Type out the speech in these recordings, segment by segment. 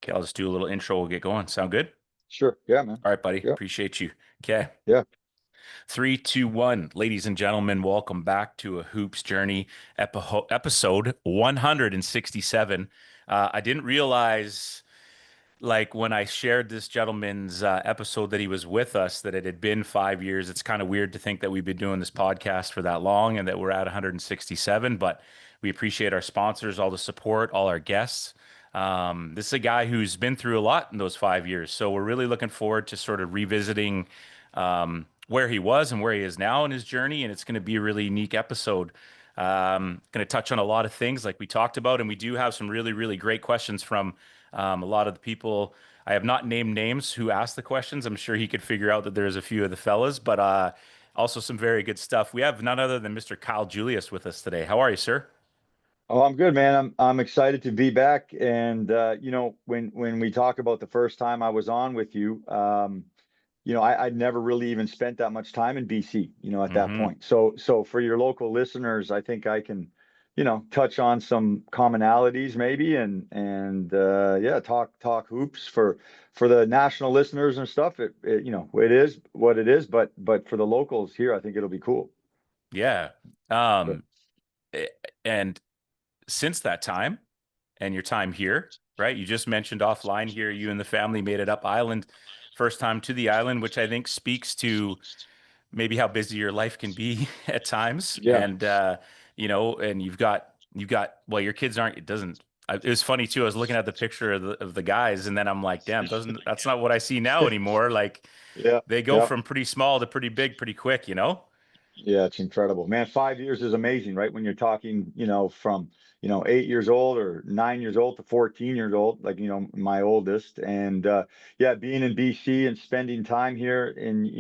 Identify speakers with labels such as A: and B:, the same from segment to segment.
A: Okay, I'll just do a little intro. We'll get going. Sound good?
B: Sure. Yeah, man.
A: All right, buddy.
B: Yeah.
A: Appreciate you. Okay.
B: Yeah.
A: Three, two, one. Ladies and gentlemen, welcome back to a Hoops Journey episode 167. I didn't realize, like, when I shared this gentleman's episode that he was with us, that it had been 5 years. It's kind of weird to think that we've been doing this podcast for that long and that we're at 167, but we appreciate our sponsors, all the support, all our guests. This is a guy who's been through a lot in those 5 years. So we're really looking forward to sort of revisiting where he was and where he is now in his journey. And it's going to be a really unique episode. Going to touch on a lot of things like we talked about. And we do have some really, really great questions from a lot of the people. I have not named names who asked the questions. I'm sure he could figure out that there's a few of the fellas, but also some very good stuff. We have none other than Mr. Kyle Julius with us today. How are you, sir?
B: Oh, I'm good, man. I'm excited to be back. And when we talk about the first time I was on with you, I'd never really even spent that much time in BC, at that
A: Hmm.
B: point. So for your local listeners, I think I can, touch on some commonalities maybe and yeah, talk hoops for the national listeners and stuff. It is what it is, but for the locals here, I think it'll be cool.
A: Yeah. Um, eh, and since that time and your time here, right? You just mentioned offline here, you and the family made it up island, first time to the island, which I think speaks to maybe how busy your life can be at times.
B: Yeah.
A: And and you've got well, your kids aren't, it doesn't it was funny too. I was looking at the picture of the guys, and then I'm like, damn, doesn't that's not what I see now anymore. Like
B: Yeah,
A: they go
B: yeah,
A: from pretty small to pretty big pretty quick, you know?
B: yeah. It's incredible, man. 5 years is amazing, right? When you're talking, from 8 years old or 9 years old to 14 years old, like my oldest, and yeah, being in BC and spending time here, and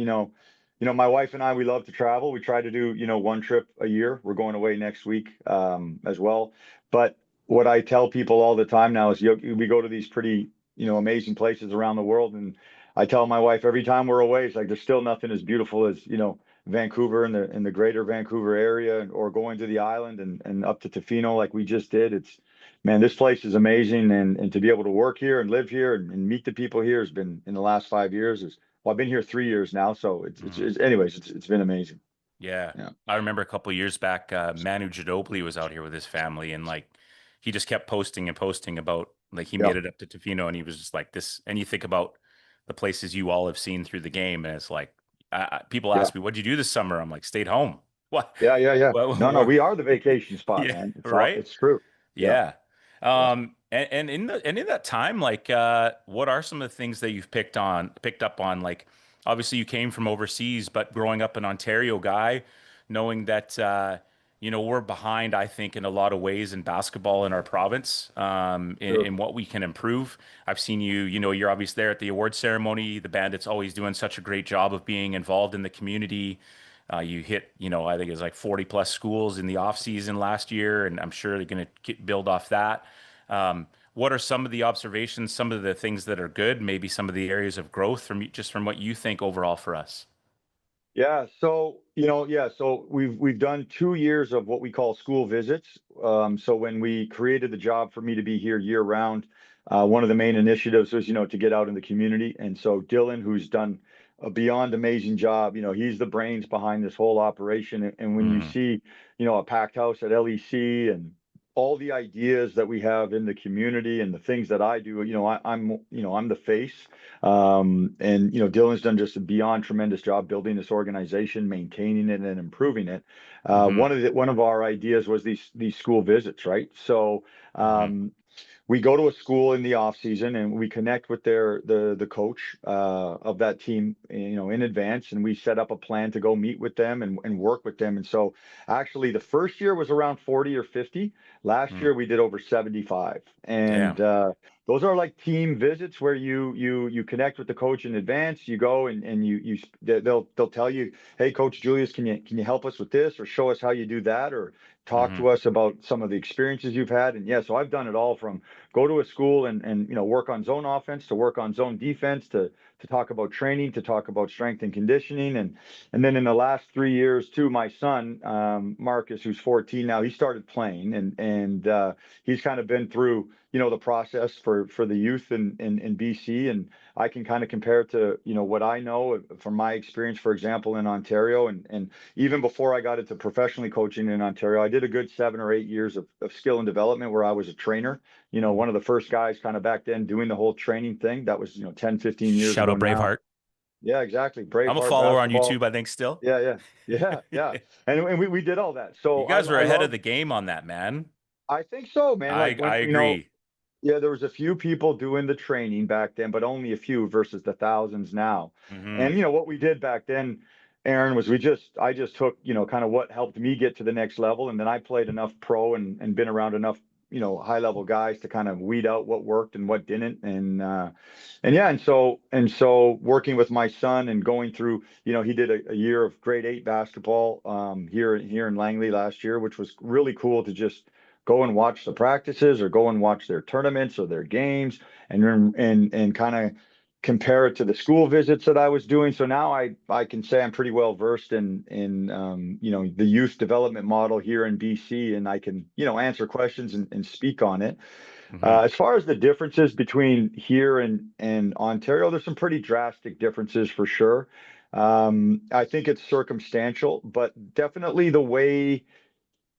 B: my wife and I, we love to travel. We try to do one trip a year. We're going away next week, as well. But what I tell people all the time now is, we go to these pretty amazing places around the world, and I tell my wife every time we're away, it's like there's still nothing as beautiful as Vancouver and the greater Vancouver area, or going to the island and up to Tofino like we just did. It's Man, this place is amazing, and to be able to work here and live here and meet the people here has been, in the last 5 years, is well, I've been here 3 years now, so anyways, it's been amazing.
A: Yeah.
B: Yeah,
A: I remember a couple of years back, Manu Ginobili was out here with his family, and like he just kept posting and posting about like he
B: yeah,
A: made it up to Tofino, and he was just like this. And you think about the places you all have seen through the game, and it's like people
B: yeah,
A: ask me, "What'd you do this summer?" I'm like, "Stayed home." What?
B: yeah, yeah, yeah. No, no,
A: What?
B: we are the vacation spot,
A: Yeah,
B: man. It's all,
A: right.
B: it's true. Yeah,
A: Yeah.
B: yeah.
A: And in that time, like, what are some of the things that you've picked up on? Like, obviously you came from overseas, but growing up an Ontario guy, knowing that, we're behind, I think, in a lot of ways in basketball in our province,
B: True.
A: in what we can improve. I've seen you, you're obviously there at the award ceremony. The Bandits always doing such a great job of being involved in the community. You hit, I think it was like 40 plus schools in the off season last year, and I'm sure they're going to build off that. What are some of the observations, some of the things that are good, maybe some of the areas of growth from what you think overall for us?
B: Yeah, so yeah, so we've done 2 years of what we call school visits. So when we created the job for me to be here year round, one of the main initiatives was to get out in the community. And so Dylan, who's done a beyond amazing job, he's the brains behind this whole operation. And when you
A: Mm,
B: see a packed house at LEC and all the ideas that we have in the community and the things that I do, I'm the face. And Dylan's done just a beyond tremendous job building this organization, maintaining it, and improving it.
A: hmm
B: One of our ideas was these school visits, right? So
A: hmm
B: um, we go to a school in the off season and we connect with the coach of that team, in advance, and we set up a plan to go meet with them and work with them. And so actually the first year was around 40 or 50. Last
A: mm,
B: year we did over 75. And
A: damn.
B: those are like team visits where you connect with the coach in advance. You go and they'll tell you, hey, Coach Julius, can you help us with this, or show us how you do that, or talk
A: Hmm
B: to us about some of the experiences you've had. And yeah, so I've done it all go to a school and work on zone offense, to work on zone defense, to talk about training, to talk about strength and conditioning. And then in the last 3 years too, my son, Marcus, who's 14 now, he started playing, and he's kind of been through, the process for the youth in BC. And I can kind of compare it to, what I know from my experience, for example, in Ontario. And even before I got into professionally coaching in Ontario, I did a good 7 or 8 years of skill and development where I was a trainer, one of the first guys kind of back then doing the whole training thing. That was, 10, 15 years
A: Shout
B: ago
A: out
B: now.
A: Braveheart.
B: Yeah, exactly.
A: I'm a
B: Braveheart
A: follower on
B: basketball.
A: YouTube, I think still.
B: Yeah, yeah, yeah, yeah. And we did all that.
A: You
B: So
A: guys were
B: I
A: ahead of
B: love,
A: the game on that, man.
B: I think so, man. Like
A: I
B: when,
A: agree.
B: yeah, there was a few people doing the training back then, but only a few versus the thousands now. And
A: Hmm.
B: what we did back then, Aaron, was I just took, kind of what helped me get to the next level. And then I played enough pro and been around enough, high level guys to kind of weed out what worked and what didn't. And yeah, and so working with my son and going through, he did a year of grade 8 basketball here in Langley last year, which was really cool to just go and watch the practices or go and watch their tournaments or their games and kind of compare it to the school visits that I was doing. So now I can say I'm pretty well versed in the youth development model here in BC, and I can answer questions and speak on it.
A: Hmm.
B: As far as the differences between here and Ontario, there's some pretty drastic differences for sure. I think it's circumstantial, but definitely the way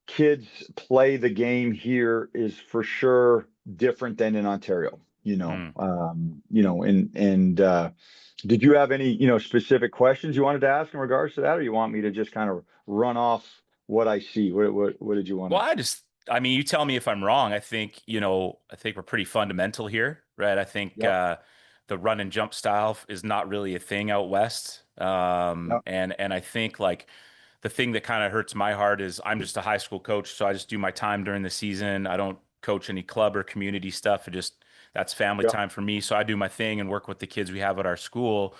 B: kids play the game here is for sure different than in Ontario. And did you have any specific questions you wanted to ask in regards to that, or you want me to just kind of run off what I see? What did you want
A: Well,
B: to?
A: I mean, you tell me if I'm wrong. I think we're pretty fundamental here, right? I think
B: Yep.
A: the run and jump style is not really a thing out west.
B: Yep.
A: And I think like the thing that kind of hurts my heart is I'm just a high school coach, so I just do my time during the season. I don't coach any club or community stuff. That's family
B: Yep.
A: time for me. So I do my thing and work with the kids we have at our school.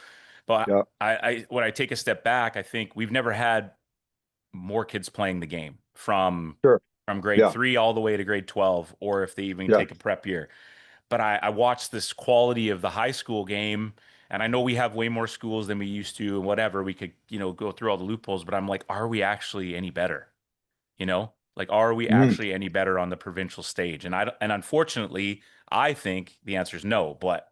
A: But
B: Yep.
A: I when I take a step back, I think we've never had more kids playing the game
B: Sure.
A: from grade
B: Yeah.
A: 3 all the way to grade 12, or if they even
B: Yeah.
A: take a prep year. But I watched this quality of the high school game, and I know we have way more schools than we used to, and whatever, we could, go through all the loopholes, but I'm like, are we actually any better? Like, are we
B: Mhm.
A: actually any better on the provincial stage? And unfortunately, I think the answer is no, but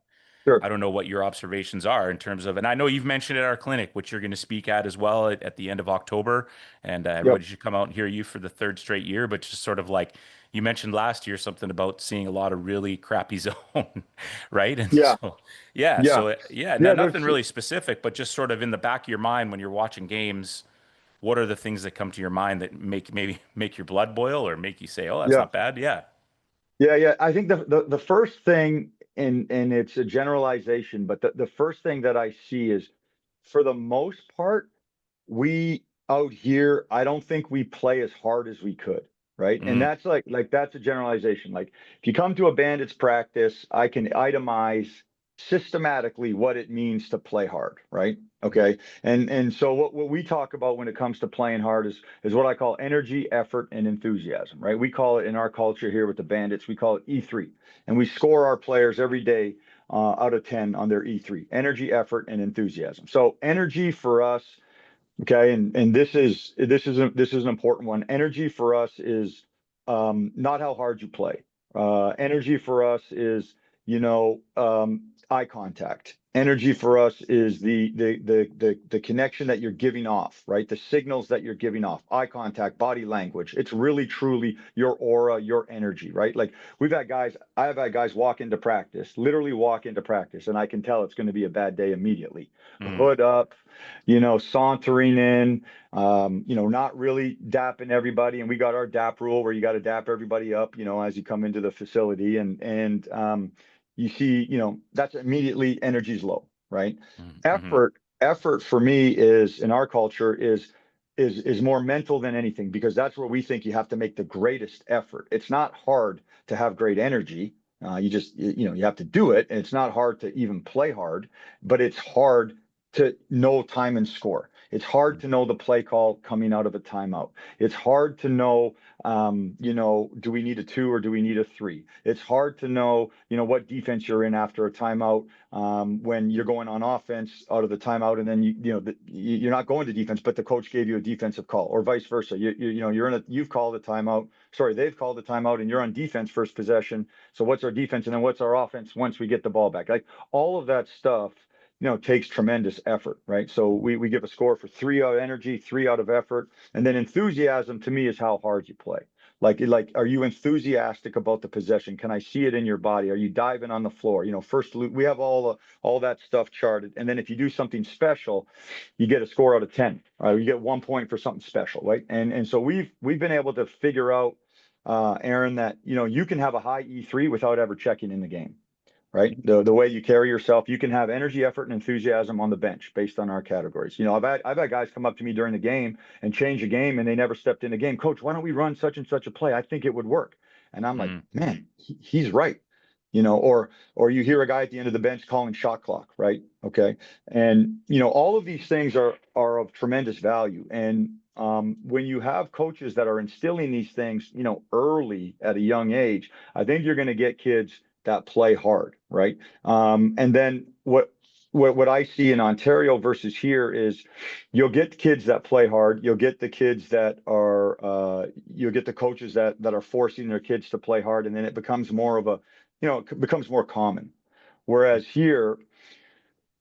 B: Sure.
A: I don't know what your observations are in terms of, and I know you've mentioned at our clinic, which you're going to speak at as well at the end of October, and
B: Yep.
A: everybody should come out and hear you for the third straight year. But just sort of like you mentioned last year, something about seeing a lot of really crappy zone, right? And
B: Yeah.
A: so, yeah,
B: Yeah.
A: yeah, no,
B: Yeah.
A: nothing
B: There's
A: really specific, but just sort of in the back of your mind when you're watching games, what are the things that come to your mind that maybe make your blood boil or make you say, "Oh, that's
B: yeah.
A: not bad." Yeah.
B: Yeah, yeah. I think the first thing, and it's a generalization, but the first thing that I see is, for the most part, we out here, I don't think we play as hard as we could, right? And
A: Mm,
B: that's like that's a generalization. Like if you come to a Bandits practice, I can itemize systematically what it means to play hard, right? Okay. And so what we talk about when it comes to playing hard is what I call energy, effort, and enthusiasm, right? We call it in our culture here with the Bandits, we call it E3. And we score our players every day out of 10 on their E3: energy, effort, and enthusiasm. So energy for us. Okay, and this is an important one. Energy for us is not how hard you play. Energy for us is eye contact. Energy for us is the connection that you're giving off, right? The signals that you're giving off, eye contact, body language. It's really truly your aura, your energy, right? Like I've had guys walk into practice, literally walk into practice, and I can tell it's going to be a bad day immediately.
A: mm,
B: Hood up, sauntering in, not really dapping everybody. And we got our dap rule where you got to dap everybody up, as you come into the facility. And you see, that's immediately energy's low, right?
A: mm, mm,
B: Effort for me is in our culture is more mental than anything, because that's where we think you have to make the greatest effort. It's not hard to have great energy. You just, you have to do it. And it's not hard to even play hard, but it's hard to know time and score. It's hard
A: mm,
B: to know the play call coming out of a timeout. It's hard to know, Do we need a 2 or do we need a 3? It's hard to know, what defense you're in after a timeout, when you're going on offense out of the timeout, and then you're not going to defense, but the coach gave you a defensive call, or vice versa. You've called a timeout. Sorry, they've called a timeout, and you're on defense first possession. So what's our defense, and then what's our offense once we get the ball back? Like all of that stuff, takes tremendous effort, right? So we give a score for 3 out of energy, 3 out of effort, and then enthusiasm to me is how hard you play. Like, are you enthusiastic about the possession? Can I see it in your body? Are you diving on the floor? First we have all that stuff charted, and then if you do something special, you get a score out of 10. You get 1 point for something special, right? And so we've been able to figure out, Aaron, that you can have a high E3 without ever checking in the game, right? The way you carry yourself, you can have energy, effort, and enthusiasm on the bench based on our categories. I've had guys come up to me during the game and change a game, and they never stepped in the game. Coach, why don't we run such and such a play? I think it would work. And I'm like,
A: Mm.
B: man, he's right. Or you hear a guy at the end of the bench calling shot clock, right? Okay. And all of these things are of tremendous value. And when you have coaches that are instilling these things, early at a young age, I think you're going to get kids that play hard, right? And then what I see in Ontario versus here is you'll get kids that play hard. You'll get the kids that you'll get the coaches that are forcing their kids to play hard, and then it becomes more of a, it becomes more common. Whereas here,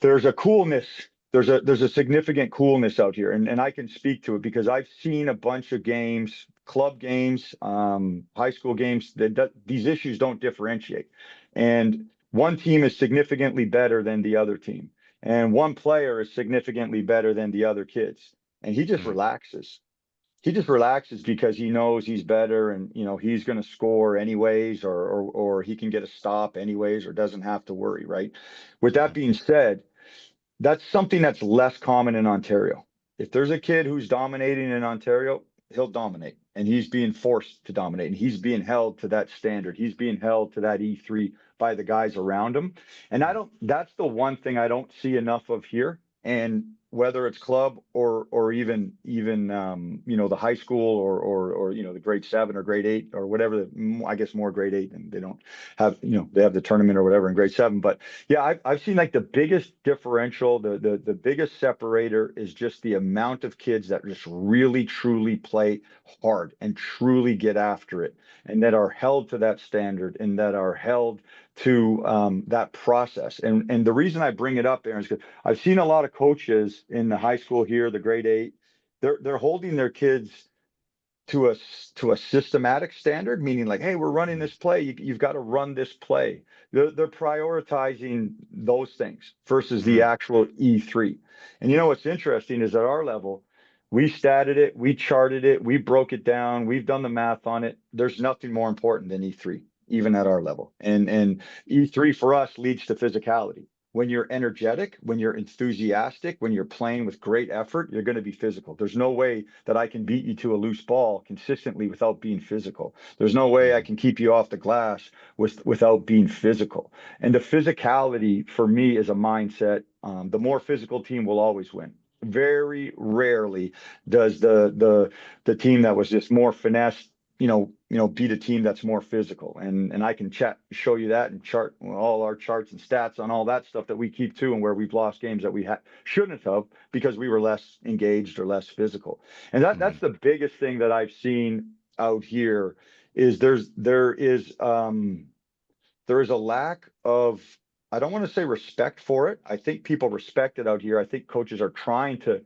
B: there's a coolness. There's a significant coolness out here, and I can speak to it because I've seen a bunch of games, club games, high school games that these issues don't differentiate, and one team is significantly better than the other team, and one player is significantly better than the other kids, and he just
A: Mm.
B: relaxes. He just relaxes because he knows he's better, and he's going to score anyways, or he can get a stop anyways, or doesn't have to worry, right? With that
A: Mhm.
B: being said, that's something that's less common in Ontario. If there's a kid who's dominating in Ontario, he'll dominate, and he's being forced to dominate, and he's being held to that standard. He's being held to that E3 by the guys around him. And that's the one thing I don't see enough of here. And whether it's club or even the high school or the grade 7 or grade 8 or whatever, I guess more grade 8, and they don't have, they have the tournament or whatever in grade 7. But yeah, I've seen like the biggest differential, the biggest separator is just the amount of kids that just really truly play hard and truly get after it, and that are held to that standard, and that are held to that process. And the reason I bring it up, Aaron, is because I've seen a lot of coaches in the high school here, the grade 8, they're holding their kids to a systematic standard, meaning like, hey, we're running this play. You've got to run this play. They're prioritizing those things versus the
A: Mm.
B: actual E3. And what's interesting is at our level, we statted it, we charted it, we broke it down, we've done the math on it. There's nothing more important than E3, even at our level. And E3 for us leads to physicality. When you're energetic, when you're enthusiastic, when you're playing with great effort, you're going to be physical. There's no way that I can beat you to a loose ball consistently without being physical. There's no way I
A: Mm.
B: can keep you off the glass without being physical. And the physicality for me is a mindset. The more physical team will always win. Very rarely does the team that was just more finesse, beat a team that's more physical. And I can show you that and chart all our charts and stats on all that stuff that we keep too, and where we've lost games that we shouldn't have because we were less engaged or less physical. And that's
A: Mhm.
B: the biggest thing that I've seen out here is there is a lack of, I don't want to say respect for it. I think people respect it out here. I think coaches are trying to,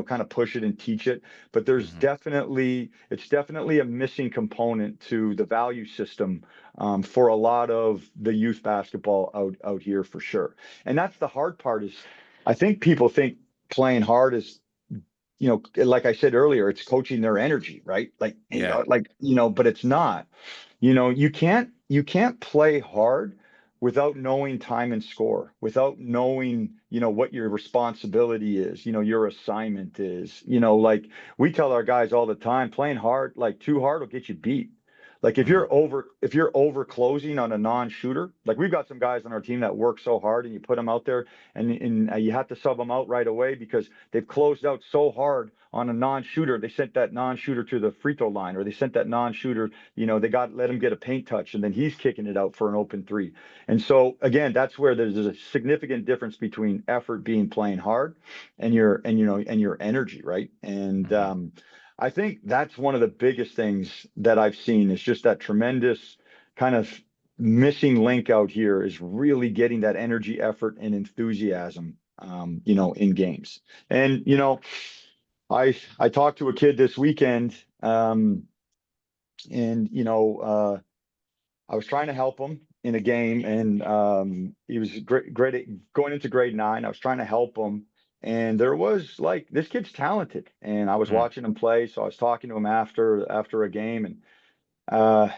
B: kind of push it and teach it, but
A: Mhm.
B: it's definitely a missing component to the value system, for a lot of the youth basketball out here for sure. And that's the hard part is I think people think playing hard is, like I said earlier, it's coaching their energy, right?
A: Yeah.
B: But it's not. You can't play hard without knowing time and score, without knowing, what your responsibility is, your assignment is, like we tell our guys all the time, playing hard, like too hard will get you beat. Like
A: Mm-hmm.
B: if you're over closing on a non-shooter, like we've got some guys on our team that work so hard, and you put them out there, and you have to sub them out right away because they've closed out so hard on a non-shooter. They sent that non-shooter to the free throw line, or they sent that non-shooter. They got let him get a paint touch, and then he's kicking it out for an open three. And so again, that's where there's a significant difference between effort being playing hard and your energy, right? And
A: Mm-hmm.
B: I think that's one of the biggest things that I've seen is just that tremendous kind of missing link out here is really getting that energy, effort, and enthusiasm, in games. And I talked to a kid this weekend, and I was trying to help him in a game, and he was going into grade 9. I was trying to help him, and there was like this kid's talented, and I was watching him play, so I was talking to him after a game, and uh,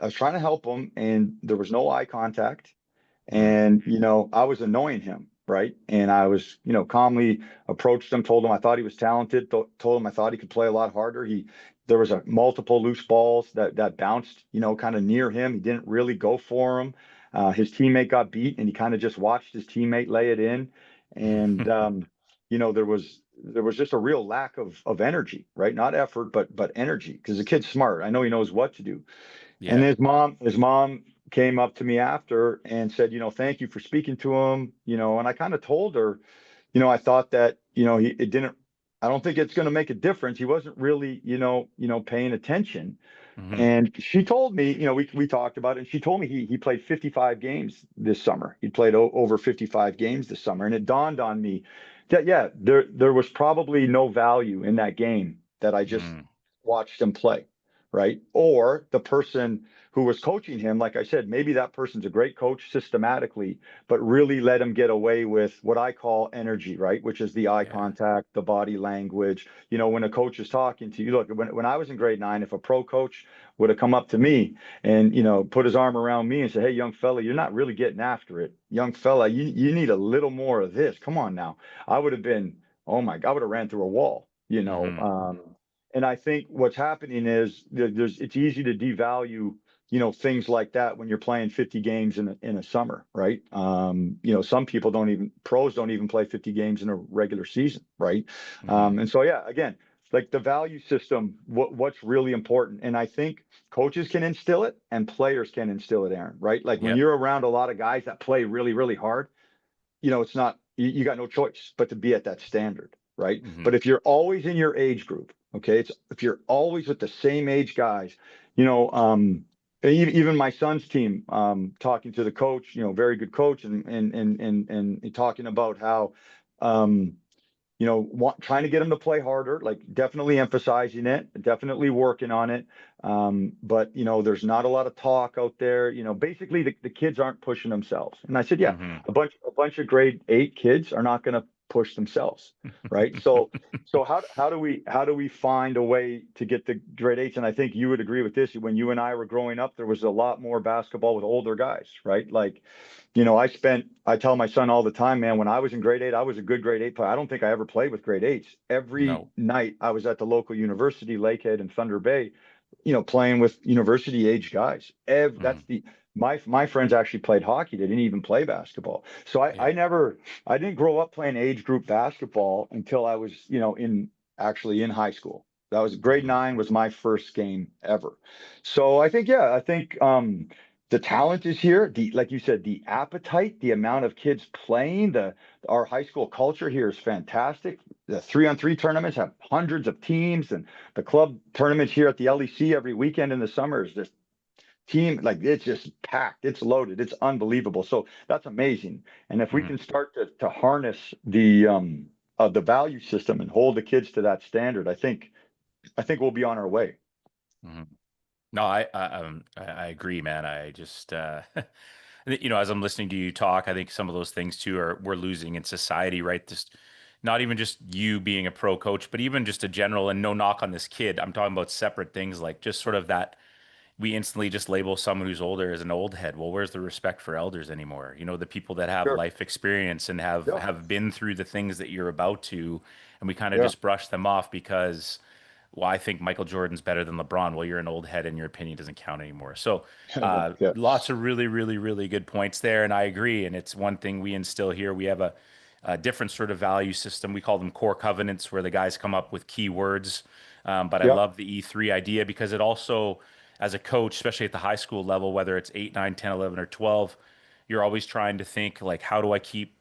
B: I was trying to help him, and there was no eye contact.
A: Mm-hmm.
B: And, I was annoying him, right? And I was, calmly approached him, told him I thought he was talented, told him I thought he could play a lot harder. There was a multiple loose balls that bounced, kind of near him. He didn't really go for him. His teammate got beat, and he kind of just watched his teammate lay it in. And, there was just a real lack of energy, right? Not effort, but energy, because the kid's smart. I know he knows what to do. And
A: Yeah.
B: his mom came up to me after and said, thank you for speaking to him, and I kind of told her, I thought that, I don't think it's going to make a difference. He wasn't really, paying attention.
A: Mm-hmm.
B: And she told me, we talked about it, and she told me he played 55 games this summer. He played over 55 games this summer. And it dawned on me that, yeah, there was probably no value in that game that I just
A: Mm-hmm.
B: watched him play, right? Or the person who was coaching him, like I said, maybe that person's a great coach systematically, but really let him get away with what I call energy, right? Which is the eye
A: Yeah.
B: contact, the body language. When a coach is talking to you, look, when I was in grade 9, if a pro coach would have come up to me and, put his arm around me and say, hey, young fella, you're not really getting after it. Young fella, you need a little more of this. Come on now. I would have been, oh my God, I would have ran through a wall,
A: Mm-hmm.
B: and I think what's happening is it's easy to devalue, things like that when you're playing 50 games in a summer, right? Some people pros don't even play 50 games in a regular season, right?
A: Mm-hmm.
B: And so, yeah, again, like the value system, what's really important. And I think coaches can instill it and players can instill it, Aaron, right? Like when
A: Yep.
B: you're around a lot of guys that play really, really hard, it's not, you got no choice but to be at that standard, right?
A: Mm-hmm.
B: But if you're always in your age group, okay, if you're always with the same age guys, even my son's team, talking to the coach, very good coach, and talking about how, um, trying to get them to play harder, like definitely emphasizing it, definitely working on it. But there's not a lot of talk out there. Basically the kids aren't pushing themselves. And I said, yeah,
A: Mm-hmm.
B: a bunch of grade 8 kids are not going to push themselves, right? So how do we find a way to get the grade 8s? And I think you would agree with this. When you and I were growing up, there was a lot more basketball with older guys, right? Like, I tell my son all the time, man, when I was in grade 8, I was a good grade 8 player. I don't think I ever played with grade 8s. Every
A: No.
B: night I was at the local university, Lakehead and Thunder Bay, playing with university age guys.
A: Mm-hmm.
B: My friends actually played hockey. They didn't even play basketball. So
A: Yeah.
B: I didn't grow up playing age group basketball until I was, in high school. That was grade
A: Mm-hmm.
B: 9 was my first game ever. So I think the talent is here. Like you said, the appetite, the amount of kids playing, our high school culture here is fantastic. The 3-on-3 tournaments have hundreds of teams, and the club tournaments here at the LEC every weekend in the summer is just like it's just packed, it's loaded, it's unbelievable. So that's amazing. And if we
A: Mm-hmm.
B: can start to harness the value system and hold the kids to that standard, I think we'll be on our way.
A: Mm-hmm. No, I agree, man. I just as I'm listening to you talk, I think some of those things too are we're losing in society, right? Just not even just you being a pro coach, but even just a general, and no knock on this kid. I'm talking about separate things like just sort of that we instantly just label someone who's older as an old head. Well, where's the respect for elders anymore? The people that have
B: Sure.
A: life experience and have
B: Yeah.
A: have been through the things that you're about to, and we kind of
B: Yeah.
A: just brush them off because well, I think Michael Jordan's better than LeBron. Well, you're an old head and your opinion doesn't count anymore. So,
B: Yeah.
A: lots of really, really, really good points there. And I agree. And it's one thing we instill here. We have a different sort of value system. We call them core covenants, where the guys come up with key words. But I
B: Yep.
A: love the E3 idea because it also, as a coach, especially at the high school level, whether it's 8, 9, 10, 11, or 12, you're always trying to think like, how do I keep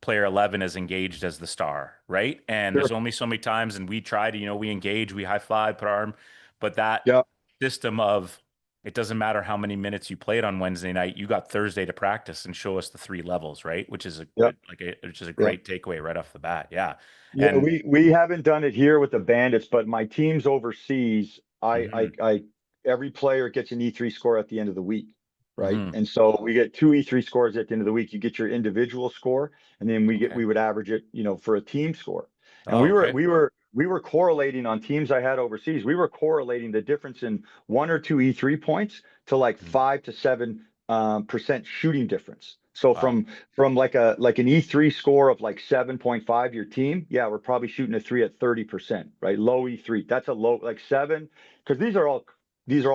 A: player 11 as engaged as the star, right? And there's
B: Sure.
A: only so many times, and we try to, we engage, we high five, put our arm, but that
B: Yep.
A: system of it doesn't matter how many minutes you played on Wednesday night, you got Thursday to practice and show us the three levels, right? Which is a
B: Yep.
A: which is a
B: Yep.
A: great takeaway right off the bat. Yeah.
B: Yeah,
A: And
B: we haven't done it here with the Bandits, but my teams overseas,
A: mhm,
B: every player gets an E3 score at the end of the week, right?
A: mhm.
B: And so we get two E3 scores at the end of the week. You get your individual score, and then
A: Okay.
B: we would average it, for a team score. And
A: Oh, okay.
B: we were correlating on teams I had overseas. We were correlating the difference in one or two E3 points to like
A: Mhm.
B: 5 to 7% shooting difference. So
A: Wow.
B: from like an E3 score of like 7.5, your team, yeah, we're probably shooting a three at 30%, right? Low E3. That's a low, like 7, because these are all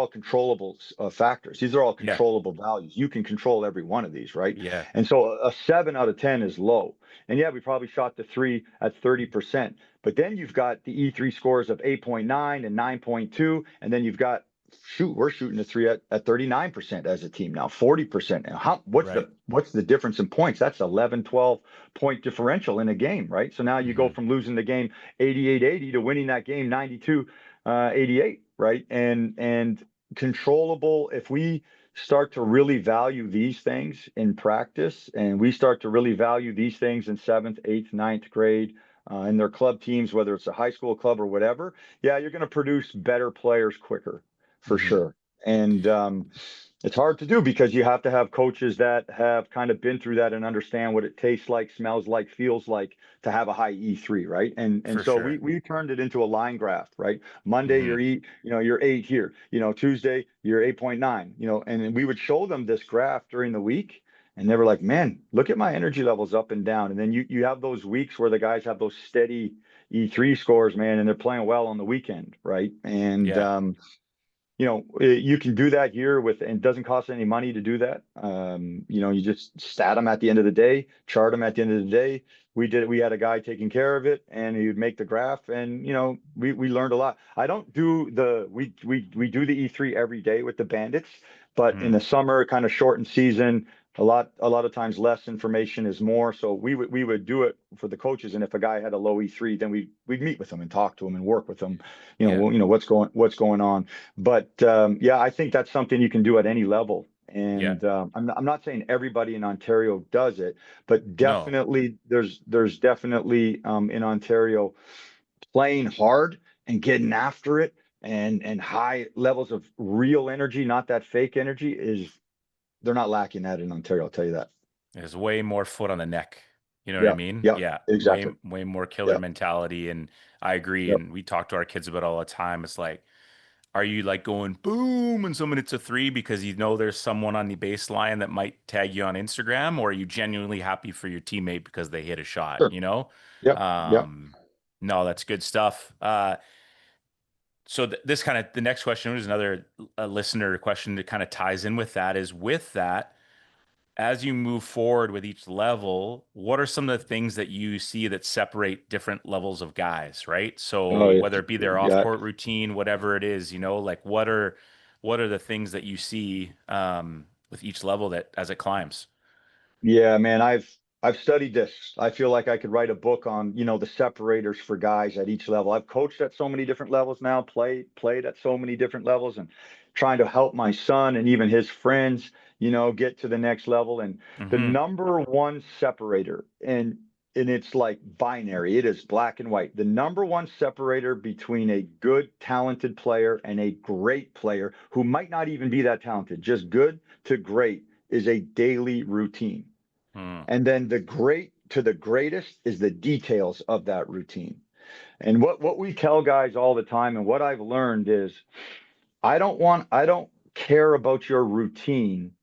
B: controllable factors. These are all
A: Yeah.
B: controllable values. You can control every one of these, right?
A: Yeah.
B: And so a 7 out of 10 is low. And yeah, we probably shot the three at 30%. But then you've got the E3 scores of 8.9 and 9.2, and then you've got we're shooting a three at 39% as a team now, 40%. And
A: Right.
B: what's the difference in points? That's 11, 12 point differential in a game, right? So now you go
A: Hmm.
B: from losing the game 88-80 to winning that game 92-88, right? And controllable, if we start to really value these things in practice, and we start to really value these things in seventh, eighth, ninth grade, in their club teams, whether it's a high school club or whatever, yeah, you're going to produce better players quicker for
A: Hmm.
B: sure. And it's hard to do because you have to have coaches that have kind of been through that and understand what it tastes like, smells like, feels like to have a high E3, right? And
A: For
B: so
A: sure.
B: we turned it into a line graph, right? Monday
A: Hmm.
B: you're you're 8 here, Tuesday you're 8.9, and we would show them this graph during the week. And they were like, man, look at my energy levels up and down. And then you have those weeks where the guys have those steady E3 scores, man, and they're playing well on the weekend, right? And
A: Yeah.
B: you can do that here and it doesn't cost any money to do that. You just stat them at the end of the day, chart them at the end of the day. We had a guy taking care of it, and he would make the graph, and we learned a lot. I don't do we do the E3 every day with the Bandits, but in
A: Hmm.
B: the summer, kind of shortened season, a lot of times less information is more. So we would do it for the coaches, and if a guy had a low E3, then we'd meet with them and talk to him and work with them.
A: Yeah.
B: What's going on. But yeah, I think that's something you can do at any level.
A: Yeah.
B: And I'm not saying everybody in Ontario does it, but
A: No.
B: definitely there's definitely in Ontario playing hard and getting after it, and high levels of real energy, not that fake energy, is they're not lacking that in Ontario. I'll tell you that.
A: There's way more foot on the neck. You know what I
B: Yeah,
A: mean?
B: yeah,
A: Yeah,
B: exactly.
A: way more killer
B: Yeah,
A: mentality. And I agree.
B: yep.
A: And we talk to our kids about it all the time. It's like, are you like going boom and someone hits a three because you know there's someone on the baseline that might tag you on Instagram, or are you genuinely happy for your teammate because they hit a shot?
B: Sure. Yep, yep.
A: Um, no, that's good stuff. So this kind of the next question was another listener question that kind of ties in with that is with that as you move forward with each level, what are some of the things that you see that separate different levels of guys, right?
B: Oh
A: So
B: yeah,
A: whether it be their
B: yeah.
A: off-court routine, whatever it is, like what are the things that you see with each level that as it climbs?
B: Yeah, man, I've studied this. I feel like I could write a book on, the separators for guys at each level. I've coached at so many different levels now, played at so many different levels, and trying to help my son and even his friends, get to the next level. And the
A: Hmm.
B: number one separator, and it's like binary, it is black and white. The number one separator between a good, talented player and a great player who might not even be that talented, just good to great, is a daily routine.
A: Hmm.
B: And then the great to the greatest is the details of that routine. And what we tell guys all the time, and what I've learned is I don't care about your routine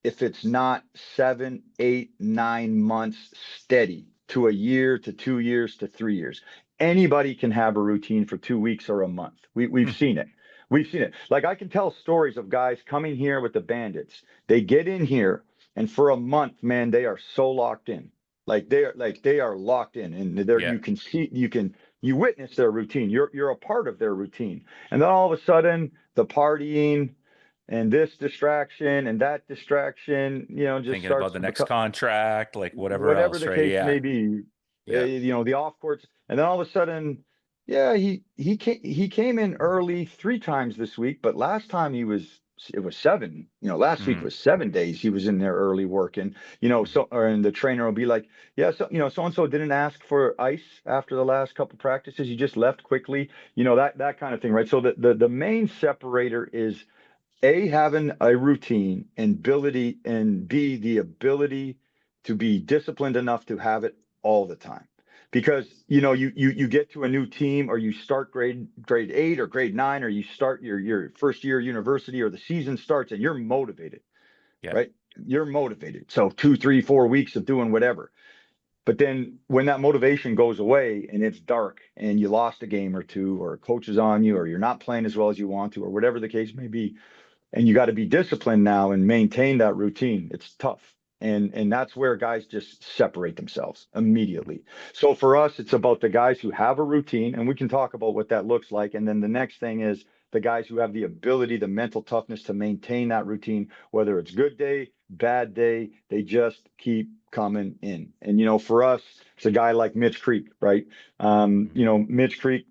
B: if it's not 7, 8, 9 months steady to a year to 2 years to 3 years. anybody can have a routine for 2 weeks or a month. We've
A: Hmm.
B: seen it. We've seen it. Like I can tell stories of guys coming here with the Bandits. They get in here, and for a month, man, they are so locked in. Like they are locked in, and there
A: Yeah.
B: you can see you witness their routine. You're a part of their routine, and then all of a sudden the partying and this distraction and that distraction, just
A: Thinking about
B: starts
A: the
B: to
A: next
B: become
A: contract, like whatever
B: whatever
A: else,
B: the
A: right?
B: case
A: Yeah.
B: may be,
A: Yeah.
B: the off courts, and then all of a sudden, yeah, he came in early 3 times this week, but last time it was seven. Last week
A: Hmm.
B: was 7 days he was in there early working.
A: Hmm.
B: And the trainer will be like, yeah, so and so didn't ask for ice after the last couple practices. He just left quickly. That kind of thing, right? So the main separator is a, having a routine, and ability, and B, the ability to be disciplined enough to have it all the time. Because you get to a new team, or you start grade 8 or grade 9, or you start your first year of university, or the season starts and you're motivated,
A: Yeah.
B: right? You're motivated. So 2, 3, 4 weeks of doing whatever. But then when that motivation goes away and it's dark and you lost a game or two, or a coach is on you, or you're not playing as well as you want to, or whatever the case may be, and you got to be disciplined now and maintain that routine. It's tough. And that's where guys just separate themselves immediately. So for us, it's about the guys who have a routine, and we can talk about what that looks like. And then the next thing is the guys who have the ability, the mental toughness to maintain that routine, whether it's good day, bad day, they just keep coming in. And for us, it's a guy like Mitch Creek, right?
A: Hmm.
B: Mitch Creek,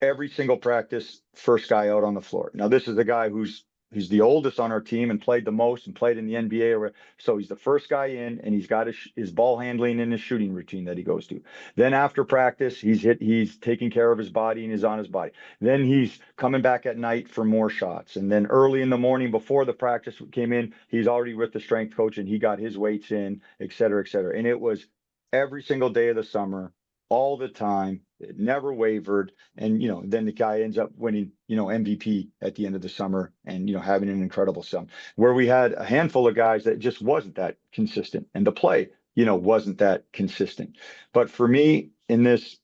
B: every single practice, first guy out on the floor. Now, this is the guy who's the oldest on our team and played the most and played in the NBA. So he's the first guy in, and he's got his ball handling and his shooting routine that he goes to. Then after practice, he's taking care of his body and is on his body. Then he's coming back at night for more shots. And then early in the morning before the practice came in, he's already with the strength coach and he got his weights in, et cetera, et cetera. And it was every single day of the summer, all the time. It never wavered. And then the guy ends up winning MVP at the end of the summer, and having an incredible sum. Where we had a handful of guys that just wasn't that consistent, and the play wasn't that consistent. But for me, in this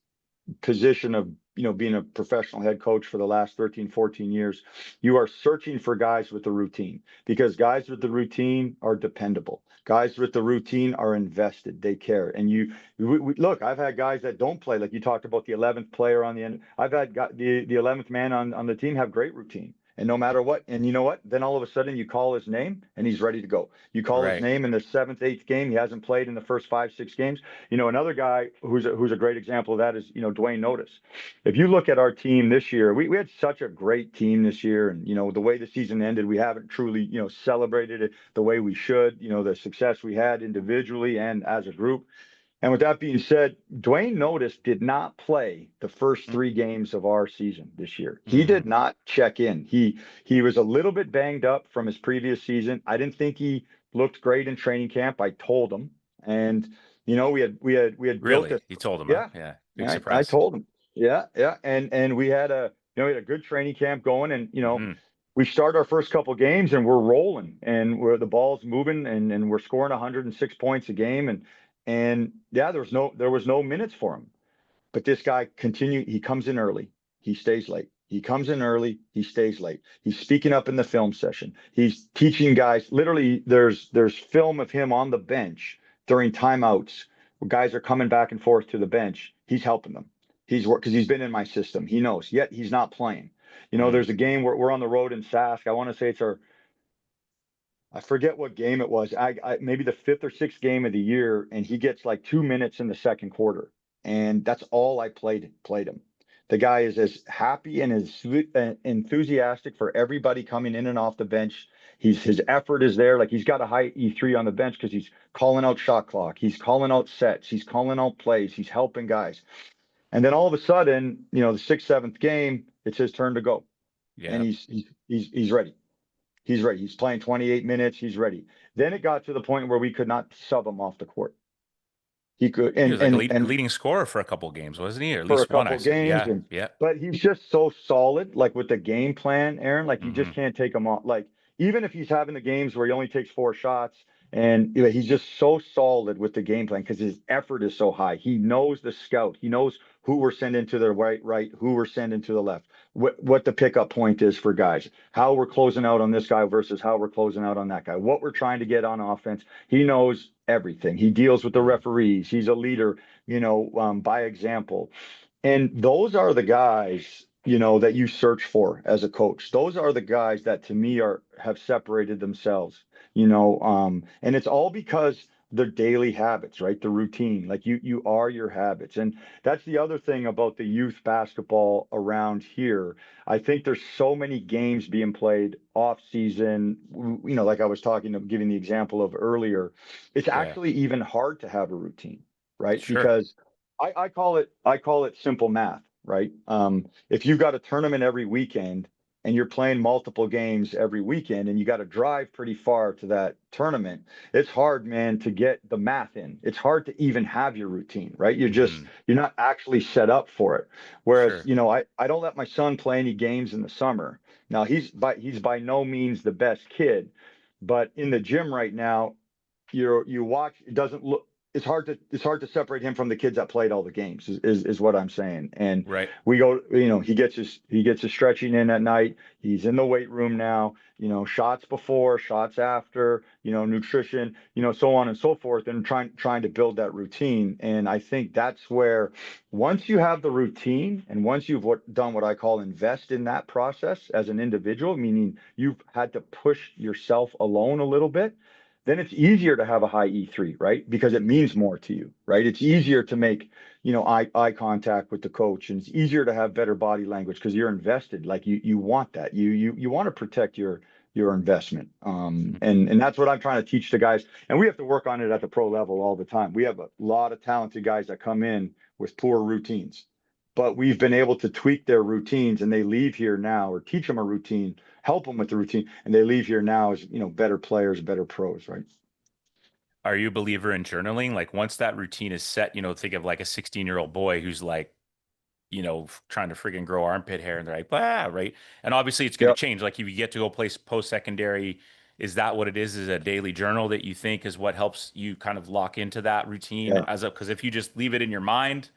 B: position of being a professional head coach for the last 13, 14 years, you are searching for guys with the routine, because guys with the routine are dependable. Guys with the routine are invested, they care. And look, I've had guys that don't play, like you talked about the 11th player on the end. I've had the 11th man on the team have great routine, and no matter what, and you know what, then all of a sudden you call his name and he's ready to go. You call his
A: Right.
B: name in the 7th, 8th game, he hasn't played in the first 5, 6 games. Another guy who's a great example of that is Dwayne Notice. If you look at our team this year, we had such a great team this year, and the way the season ended, we haven't truly celebrated it the way we should. The success we had individually and as a group. And with that being said, Dwayne Notice did not play the first 3 games of our season this year. He
A: Mm-hmm.
B: did not check in. He was a little bit banged up from his previous season. I didn't think he looked great in training camp. I told him, and we had built
A: Really?
B: this.
A: You told him, huh?
B: Yeah,
A: Yeah. Big
B: I
A: surprise.
B: told him. Yeah, yeah, and we had a good training camp going, and
A: Hmm.
B: we start our first couple games and we're rolling, and the ball's moving, and we're scoring 106 points a game, and yeah, there was no minutes for him. But this guy continued. He comes in early, he stays late. He comes in early, he stays late. He's speaking up in the film session. He's teaching guys. Literally, there's film of him on the bench during timeouts where guys are coming back and forth to the bench. He's helping them. He's work because he's been in my system. He knows. Yet he's not playing.
A: Mm.
B: There's a game where we're on the road in Sask. I want to say it's our, I forget what game it was. Maybe the fifth or sixth game of the year, and he gets like 2 minutes in the second quarter, and that's all I played him. The guy is as happy and as enthusiastic for everybody coming in and off the bench. His effort is there. Like, he's got a high E3 on the bench because he's calling out shot clock, he's calling out sets, he's calling out plays, he's helping guys. And then all of a sudden, the sixth, seventh game, it's his turn to go, and
A: Yeah.
B: he's ready. He's ready. He's playing 28 minutes. He's ready. Then it got to the point where we could not sub him off the court. He could,
A: He
B: and
A: was like a
B: and and
A: leading scorer for a couple of games, wasn't he? Or at
B: for a
A: least one, I
B: couple
A: said.
B: games,
A: Yeah.
B: and
A: Yeah.
B: but he's just so solid, like with the game plan, Aaron. Like, you
A: Hmm.
B: just can't take him off. Like, even if he's having the games where he only takes 4 shots, And you know, he's just so solid with the game plan because his effort is so high. He knows the scout. He knows who we're sending to the right, who we're sending to the left, what the pickup point is for guys, how we're closing out on this guy versus how we're closing out on that guy, what we're trying to get on offense. He knows everything. He deals with the
A: Mm.
B: referees. He's a leader, by example. And those are the guys, that you search for as a coach. Those are the guys that to me have separated themselves, and it's all because their daily habits, right? The routine, like you are your habits. And that's the other thing about the youth basketball around here. I think there's so many games being played off season, like I was giving the example of earlier. It's
A: Yeah,
B: actually even hard to have a routine, right?
A: sure.
B: Because I call it simple math, right? If you've got a tournament every weekend and you're playing multiple games every weekend and you got to drive pretty far to that tournament, it's hard, man, to get the math in. It's hard to even have your routine, right?
A: Hmm.
B: You're not actually set up for it. Whereas,
A: Sure.
B: I don't let my son play any games in the summer. Now he's by no means the best kid, but in the gym right now, you watch, it doesn't look, it's hard to separate him from the kids that played all the games is what I'm saying. And
A: Right.
B: we go, he gets his stretching in at night. He's in the weight room now, shots before, shots after, nutrition, so on and so forth, and trying to build that routine. And I think that's where, once you have the routine and once you've done what I call invest in that process as an individual, meaning you've had to push yourself alone a little bit, then it's easier to have a high E3, right? Because it
A: Hmm.
B: means more to you, right? It's easier to make, eye contact with the coach, and it's easier to have better body language because you're invested. Like you want that. You want to protect your investment. And that's what I'm trying to teach the guys. And we have to work on it at the pro level all the time. We have a lot of talented guys that come in with poor routines, but we've been able to tweak their routines and they leave here now, or teach them a routine, help them with the routine, and they leave here now as better players, better pros, right?
A: Are you a believer in journaling? Like once that routine is set, think of like a 16-year-old boy who's like, trying to friggin' grow armpit hair and they're like, ah, right. And obviously it's going to
B: Yep.
A: change. Like if you get to go play post-secondary, is that what it is? Is a daily journal that you think is what helps you kind of lock into that routine
B: Yeah.
A: because if you just leave it in your mind,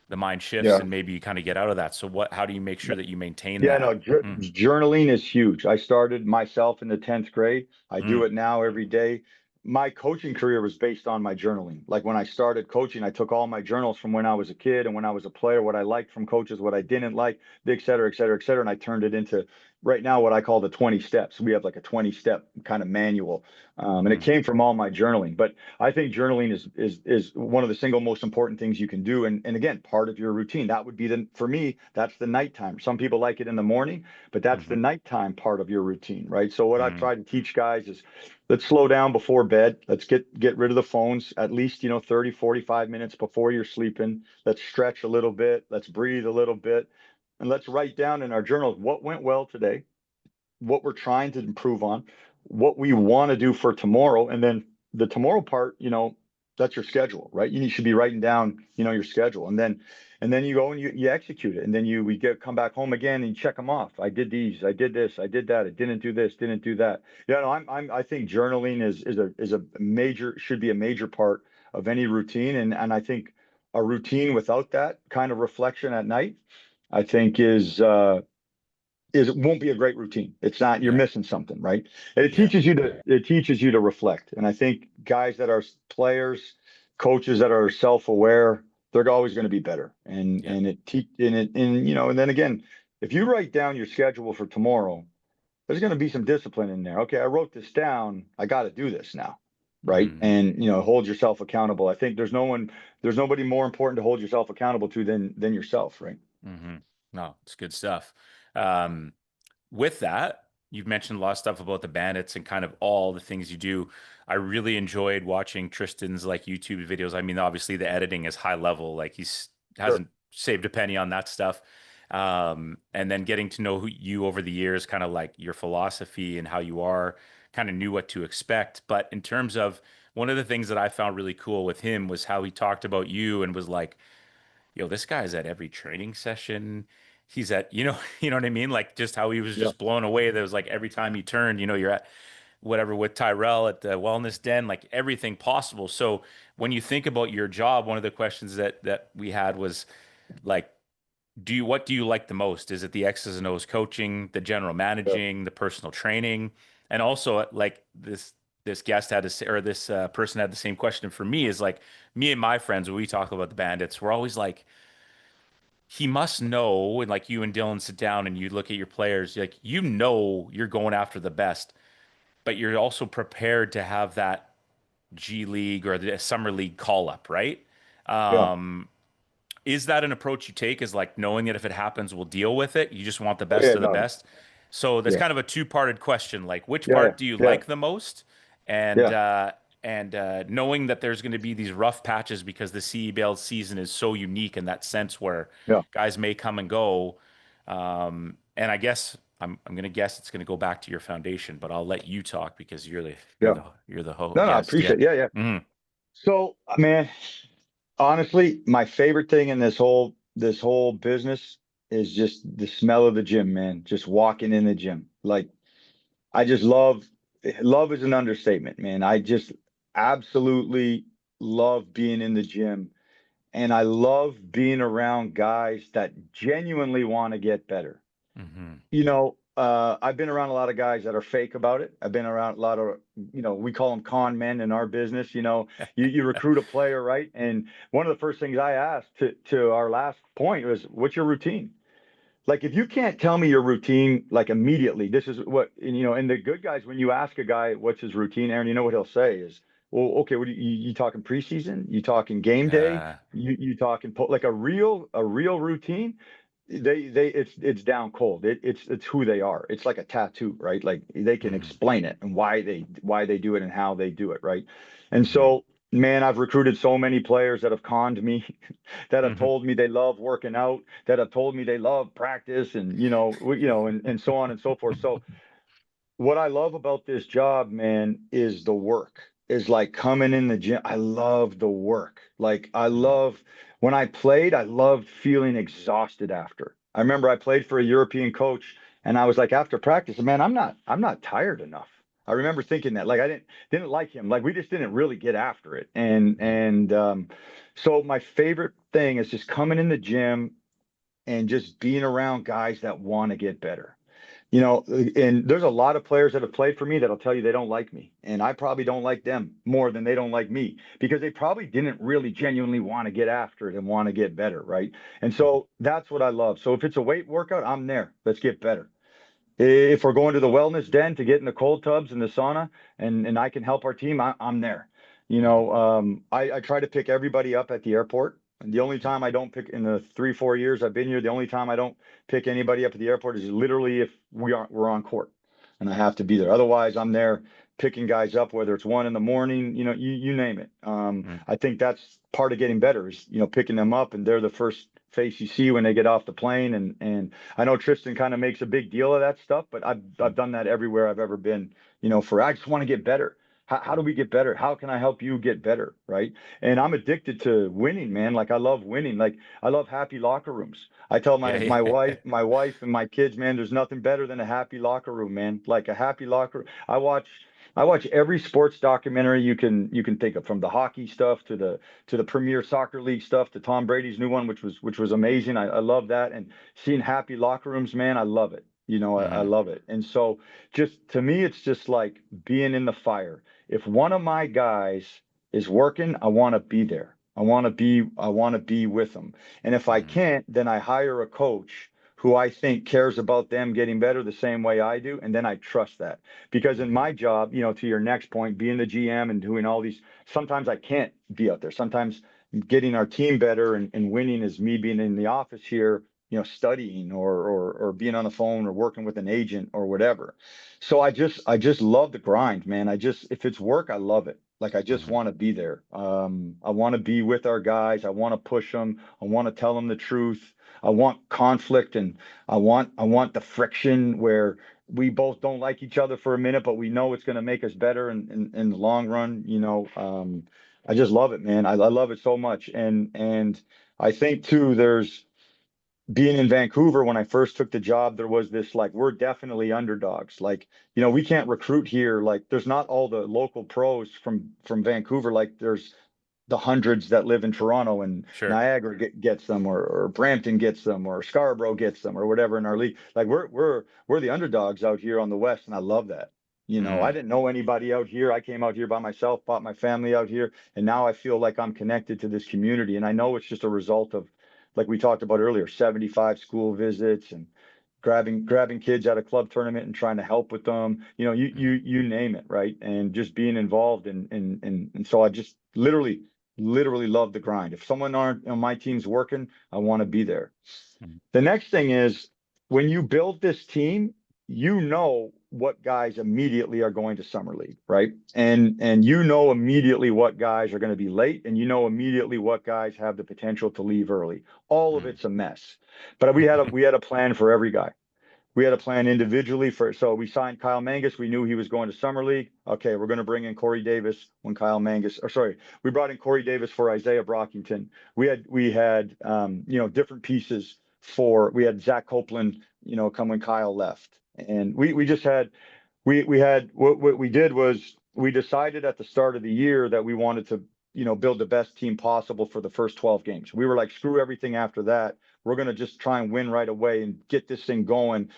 A: the mind shifts
B: Yeah.
A: and maybe you kind of get out of that. So how do you make sure that you maintain
B: Yeah,
A: that?
B: no,
A: Mm,
B: journaling is huge. I started myself in the 10th grade. I do
A: mm,
B: it now every day. My coaching career was based on my journaling. Like when I started coaching, I took all my journals from when I was a kid and when I was a player, what I liked from coaches, what I didn't like, et cetera, et cetera, et cetera. And I turned it into right now what I call the 20 steps. We have like a 20-step kind of manual. And it
A: mm,
B: came from all my journaling. But I think journaling is one of the single most important things you can do. And again, part of your routine. That would be for me, that's the nighttime. Some people like it in the morning, but that's the
A: mm,
B: nighttime part of your routine, right? So what I've
A: mm,
B: tried to teach guys is let's slow down before bed. Let's get rid of the phones at least, 30, 45 minutes before you're sleeping. Let's stretch a little bit. Let's breathe a little bit. And let's write down in our journals what went well today, what we're trying to improve on, what we want to do for tomorrow, and then the tomorrow part, that's your schedule, right? You should be writing down, your schedule, and then you go and you execute it, and then we come back home again and you check them off. I did these, I did this, I did that, I didn't do this, didn't do that. Yeah, no, I think journaling is a major should be a major part of any routine, and I think a routine without that kind of reflection at night, I think is it won't be a great routine. It's not, you're
A: yeah,
B: missing something, right? And
A: yeah,
B: it teaches you to reflect. And I think guys that are players, coaches that are self-aware, they're always going to be better. And
A: yeah.
B: and it te and then again, if you write down your schedule for tomorrow, there's going to be some discipline in there. Okay, I wrote this down. I got to do this now. Right.
A: Mm,
B: And hold yourself accountable. I think there's nobody more important to hold yourself accountable to than yourself, right?
A: No, it's good stuff. Um, with that, you've mentioned a lot of stuff about the Bandits and kind of all the things you do. I really enjoyed watching Tristan's like YouTube videos. I mean, obviously the editing is high level. Like he's
B: Sure.
A: hasn't saved a penny on that stuff. And then getting to know you over the years, kind of like your philosophy and how you are, kind of knew what to expect. But in terms of one of the things that I found really cool with him was how he talked about you and was like, yo, this guy's at every training session. He's at, you know what I mean? Like just how he was
B: Yeah.
A: just blown away. That was like every time he turned, you're at. whatever with Tyrell at the Wellness Den, like everything possible. So when you think about your job, one of the questions that we had was like, what do you like the most? Is it the X's and O's coaching, the general
B: Yeah.
A: managing, the personal training, and also like this guest had to say, or this person had the same question for me, is like me and my friends when we talk about the Bandits, we're always like, he must know, and like you and Dylan sit down and you look at your players, like you know you're going after the best, but you're also prepared to have that G League or the Summer League call up, right?
B: Yeah.
A: Um, is that an approach you take, is like knowing that if it happens, we'll deal with it? You just want the
B: Oh
A: best
B: yeah,
A: of the
B: no.
A: best. So that's
B: Yeah.
A: kind of a two-parted question. Like, which
B: Yeah, yeah,
A: part do you
B: yeah,
A: like the most? And
B: yeah,
A: uh, knowing that there's going to be these rough patches because the CEBL season is so unique in that sense where
B: yeah,
A: guys may come and go. And I guess I'm going to guess it's going to go back to your foundation, but I'll let you talk because
B: yeah.
A: you're the ho
B: No, no, I
A: guest. Yeah.
B: appreciate it. Yeah, yeah.
A: Mhm.
B: So, man, honestly, my favorite thing in this whole business is just the smell of the gym, man. Just walking in the gym. Like I just love is an understatement, man. I just absolutely love being in the gym and I love being around guys that genuinely want to get better.
A: Mhm.
B: I've been around a lot of guys that are fake about it. I've been around a lot of, we call them con men in our business. You recruit a player, right? And one of the first things I asked to our last point was, what's your routine? Like, if you can't tell me your routine, like immediately, this is what, and the good guys, when you ask a guy, what's his routine, Aaron, you know what he'll say is, well, okay, what you talking preseason? You talking game day?
A: Uh,
B: You talking like a real routine? It's down cold. It's who they are. It's like a tattoo, right? Like they can
A: mhm.
B: explain it and why they do it and how they do it, right? And
A: Mhm.
B: so, man, I've recruited so many players that have conned me, that have
A: Mhm.
B: told me they love working out, that have told me they love practice, and and so on and so forth. So what I love about this job, man, is the work. Is like coming in the gym. I love the work. Like I
A: Mhm.
B: love when I played, I loved feeling exhausted after. I remember I played for a European coach and I was like after practice, man, I'm not tired enough. I remember thinking that. Like I didn't like him. Like we just didn't really get after it. So my favorite thing is just coming in the gym and just being around guys that want to get better. And there's a lot of players that have played for me that'll tell you they don't like me. And I probably don't like them more than they don't like me because they probably didn't really genuinely want to get after it and want to get better. Right. And so that's what I love. So if it's a weight workout, I'm there. Let's get better. If we're going to the wellness den to get in the cold tubs and the sauna and I can help our team, I'm there.
A: Mhm.
B: I try to pick everybody up at the airport. And the only time I don't pick in the 3, 4 years I've been here, the only time I don't pick anybody up at the airport is literally if we're on court and I have to be there. Otherwise, I'm there picking guys up, whether it's 1 in the morning, you name it.
A: Mhm.
B: I think that's part of getting better is, picking them up and they're the first face you see when they get off the plane. And I know Tristan kind of makes a big deal of that stuff, but I've done that everywhere I've ever been, I just want to get better. How do we get better? How can I help you get better? Right. And I'm addicted to winning, man. Like I love winning. Like I love happy locker rooms. I tell my
A: Yeah,
B: my
A: yeah.
B: wife, my wife and my kids, man, there's nothing better than a happy locker room, man. Like a happy locker. I watch every sports documentary you can think of, from the hockey stuff to the Premier Soccer League stuff to Tom Brady's new one, which was amazing. I love that. And seeing happy locker rooms, man, I love it. I
A: Mhm.
B: love it. And so just to me, it's just like being in the fire. If one of my guys is working, I want to be there. I want to be with them. And if I
A: Mhm.
B: can't, then I hire a coach who I think cares about them getting better the same way I do. And then I trust that. Because in
A: Mhm.
B: my job, to your next point, being the GM and doing all these, sometimes I can't be out there. Sometimes getting our team better and winning is me being in the office here, studying or being on the phone or working with an agent or whatever. So I just love the grind, man. If it's work, I love it. Like I just
A: Mhm.
B: want to be there. I want to be with our guys. I want to push them. I want to tell them the truth. I want conflict and I want the friction where we both don't like each other for a minute, but we know it's going to make us better in the long run. I just love it, man. I love it so much. And I think too, being in Vancouver, when I first took the job, there was this like, we're definitely underdogs. Like, we can't recruit here. Like, there's not all the local pros from Vancouver. Like, there's the hundreds that live in Toronto, and
A: Sure.
B: Niagara gets them, or Brampton gets them, or Scarborough gets them, or whatever in our league. Like, we're the underdogs out here on the West, and I love that. I
A: Mm,
B: didn't know anybody out here. I came out here by myself, brought my family out here, and now I feel like I'm connected to this community. And I know it's just a result of, like we talked about earlier, 75 school visits and grabbing kids at a club tournament and trying to help with them. You name it, right? And just being involved, and so I just literally love the grind. If someone aren't on my team's working, I want to be there.
A: mm,
B: The next thing is, when you build this team, you know what guys immediately are going to summer league, right? And you know immediately what guys are going to be late, and you know immediately what guys have the potential to leave early. All of
A: mm.
B: it's a mess. But we had a plan for every guy. We had a plan individually for, so we signed Kyle Mangus. We knew he was going to summer league. Okay, we're going to bring in Corey Davis when Kyle Mangus, or sorry, we brought in Corey Davis for Isaiah Brockington. We had different pieces for, we had Zach Copeland, come when Kyle left. And we just had, we had, what we did was, we decided at the start of the year that we wanted to, build the best team possible for the first 12 games. We were like, screw everything after that. We're going to just try and win right away and get this thing going,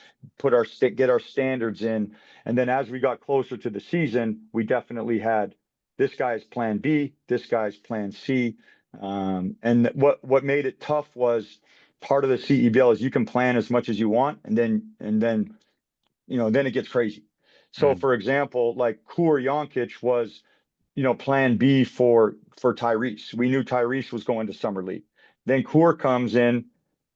B: get our standards in. And then as we got closer to the season, we definitely had, this guy's plan B, this guy's plan C. And what made it tough was, part of the CEBL is you can plan as much as you want, and then it gets crazy. So
A: Mm,
B: for example, like Kur Jonkic was, plan B for Tyrese. We knew Tyrese was going to summer league. Then Kur comes in,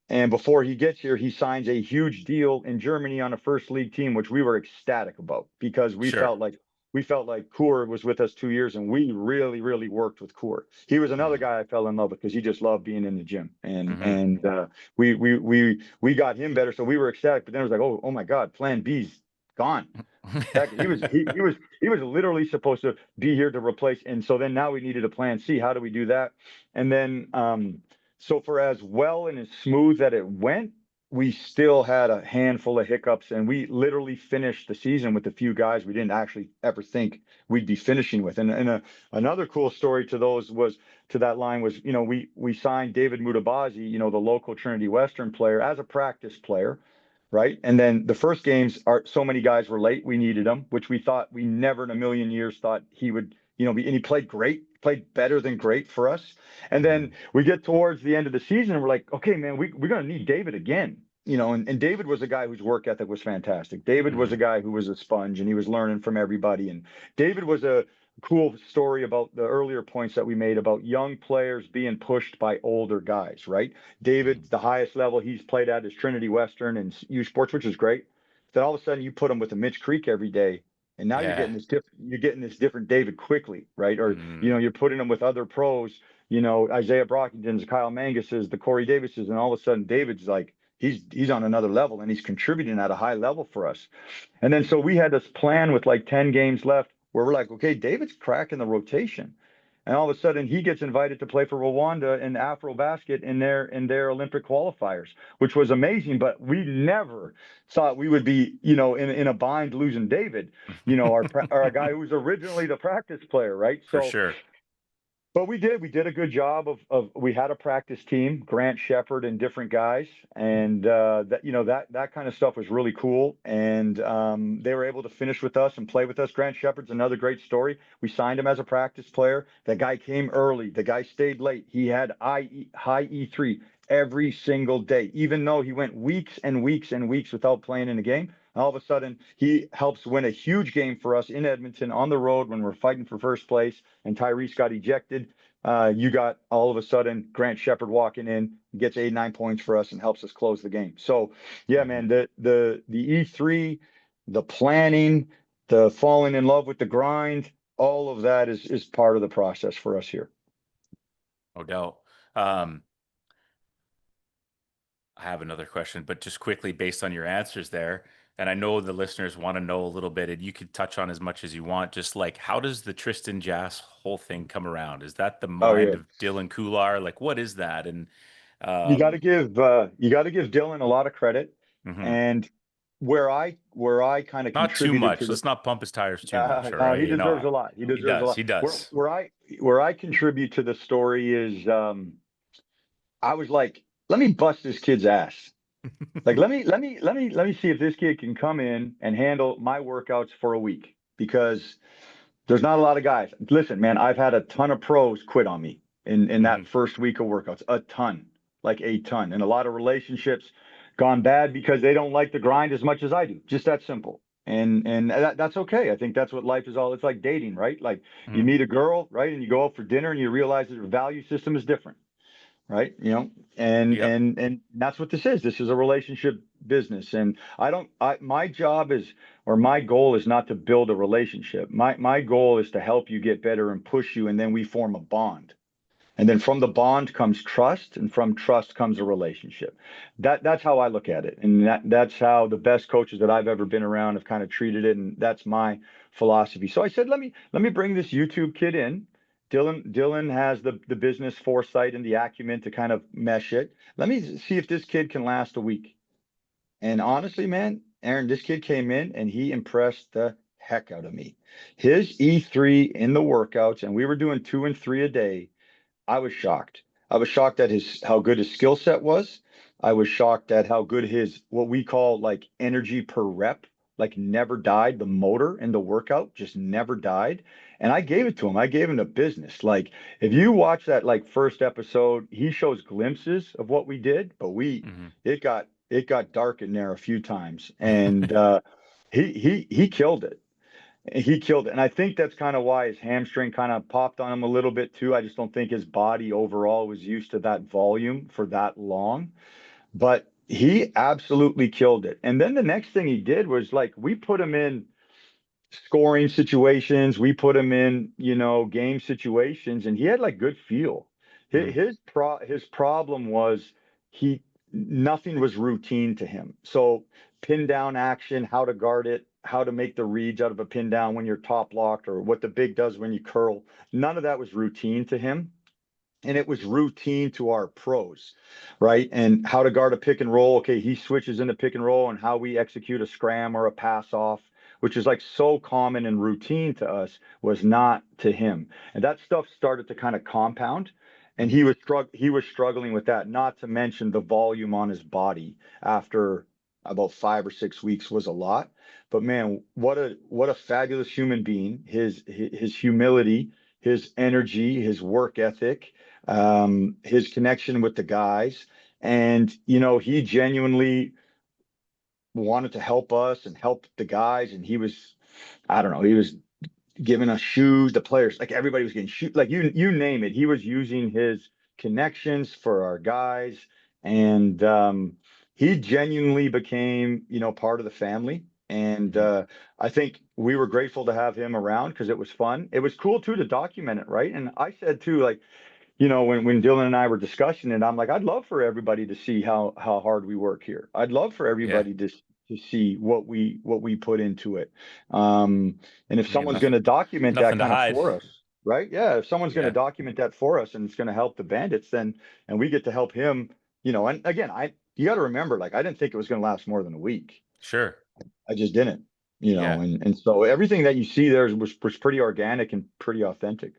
B: and before he gets here, he signs a huge deal in Germany on a first league team, which we were ecstatic about, because
A: sure.
B: we felt like Kur was with us 2 years, and we really, really worked with Kur. He was another
A: Mm,
B: guy I fell in love with, because he just loved being in the gym, and
A: hmm.
B: and we got him better, so we were ecstatic. But then it was like, oh my God, Plan B's gone. Heck, he was literally supposed to be here to replace, and so then now we needed a plan C. How do we do that? And then so for as well and as smooth that it went, we still had a handful of hiccups, and we literally finished the season with a few guys we didn't actually ever think we'd be finishing with. And another cool story to that line was, we signed David Mutabazi, the local Trinity Western player, as a practice player, right? And then the first games, are so many guys were late, we needed him, which we never in a million years thought he would, be, and he played great, played better than great for us. And then
A: Mm,
B: we get towards the end of the season, and we're like, okay, man, we're going to need David again. And David was a guy whose work ethic was fantastic. David was a
A: mm,
B: guy who was a sponge, and he was learning from everybody. And David was a cool story about the earlier points that we made about young players being pushed by older guys, right?
A: mm.
B: David, the highest level he's played at is Trinity Western and U Sports, which is great. Then all of a sudden you put him with a Mitch Creek every day, and now
A: Yeah.
B: you're getting this different David quickly, right? Or
A: Mm,
B: you're putting him with other pros, Isaiah Brockington's, Kyle Mangus's, the Corey Davises, and all of a sudden David's like, he's on another level, and he's contributing at a high level for us. And then so we had this plan with like 10 games left, where we're like, okay, David's cracking the rotation. And all of a sudden he gets invited to play for Rwanda in Afro basket in their Olympic qualifiers, which was amazing. But we never thought we would be, in a bind losing David, our guy who was originally the practice player, right?
A: for
B: So,
A: sure.
B: but we did a good job of we had a practice team, Grant Shepard and different guys, and that kind of stuff was really cool. And they were able to finish with us and play with us. Grant Shepard's another great story. We signed him as a practice player. The guy came early. The guy stayed late. He had high E3 every single day, even though he went weeks and weeks and weeks without playing in a game. All of a sudden, he helps win a huge game for us in Edmonton on the road when we're fighting for first place, and Tyrese got ejected. You got all of a sudden Grant Shepard walking in, gets 8, 9 points for us, and helps us close the game. So yeah,
A: Mhm.
B: man, the E3, the planning, the falling in love with the grind, all of that is part of the process for us here.
A: No doubt. Um, I have another question, but just quickly based on your answers there, and I know the listeners want to know a little bit, and you could touch on as much as you want. Just like, how does the Tristan Jass whole thing come around? Is that the
B: Oh
A: mind
B: yeah.
A: of Dylan Kular? Like, what is that? And Um,
B: you got to give Dylan a lot of credit.
A: mhm.
B: And where I kind of
A: Not too
B: contributed to
A: much.
B: the
A: Let's not pump his tires too much.
B: yeah,
A: All
B: no,
A: right.
B: he
A: You
B: deserves
A: know,
B: a lot. He
A: he
B: deserves a
A: does.
B: lot.
A: He does.
B: Where I contribute to the story is I was like, let me bust this kid's ass. Like let me see if this kid can come in and handle my workouts for a week because there's not a lot of guys. Listen, man, I've had a ton of pros quit on me in
A: Hmm.
B: that first week of workouts. A ton, like a ton. And a lot of relationships gone bad because they don't like the grind as much as I do. Just that simple. And that's okay. I think that's what life is all. It's like dating, right? Like you
A: Hmm.
B: meet a girl, right? And you go out for dinner and you realize that her value system is different, right?
A: Yep.
B: And that's what this is. This is a relationship business, and my job is, or my goal is not to build a relationship. My goal is to help you get better and push you, and then we form a bond. And then from the bond comes trust, and from trust comes a relationship. That's how I look at it, and that's how the best coaches that I've ever been around have kind of treated it, and that's my philosophy. So I said, let me bring this YouTube kid in. Dylan has the business foresight and the acumen to kind of mesh it. Let me see if this kid can last a week. And honestly, man, Aaron, this kid came in and he impressed the heck out of me. His E3 in the workouts, and we were doing 2 and 3 a day. I was shocked. I was shocked at his how good his skill set was. I was shocked at how good his what we call like energy per rep, like never died. The motor in the workout just never died. And I gave it to him. I gave him the business. Like if you watch that like first episode, he shows glimpses of what we did, but
A: Hmm.
B: it got dark in there a few times. And he killed it. He killed it. And I think that's kind of why his hamstring kind of popped on him a little bit too. I just don't think his body overall was used to that volume for that long. But he absolutely killed it. And then the next thing he did was like we put him in scoring situations. We put him in, game situations, and he had like good feel.
A: Hmm.
B: His problem was he nothing was routine to him. So pin down action, how to guard it, how to make the reads out of a pin down when you're top locked, or what the big does when you curl. None of that was routine to him, and it was routine to our pros, right? And how to guard a pick and roll. Okay, he switches into pick and roll, and how we execute a scram or a pass off, which is like so common and routine to us, was not to him. And that stuff started to kind of compound. And
A: Hmm.
B: he was struggling with that, not to mention the volume on his body after about 5 or 6 weeks was a lot. But man, what a fabulous human being. His humility, his energy, his work ethic, his connection with the guys. And, he genuinely wanted to help us and help the guys. And I don't know, he was giving us shoes, the players, like everybody was getting shoes, like you name it. He was using his connections for our guys. And he genuinely became, part of the family. And
A: Hmm.
B: I think we were grateful to have him around because it was fun. It was cool too to document it, right? And I said too, like, when Dylan and I were discussing it, I'm like, I'd love for everybody to see how hard we work here. I'd love for
A: Yeah.
B: everybody to see what we put into it. And if
A: Yeah.
B: someone's going to document that
A: Nothing to
B: kind of
A: hide.
B: for us, right? Yeah, if someone's going to
A: Yeah.
B: document that for us and it's going to help the Bandits, then and we get to help him, and again, you got to remember, like I didn't think it was going to last more than a week.
A: Sure.
B: I just didn't,
A: Yeah.
B: and so everything that you see there was pretty organic and pretty authentic.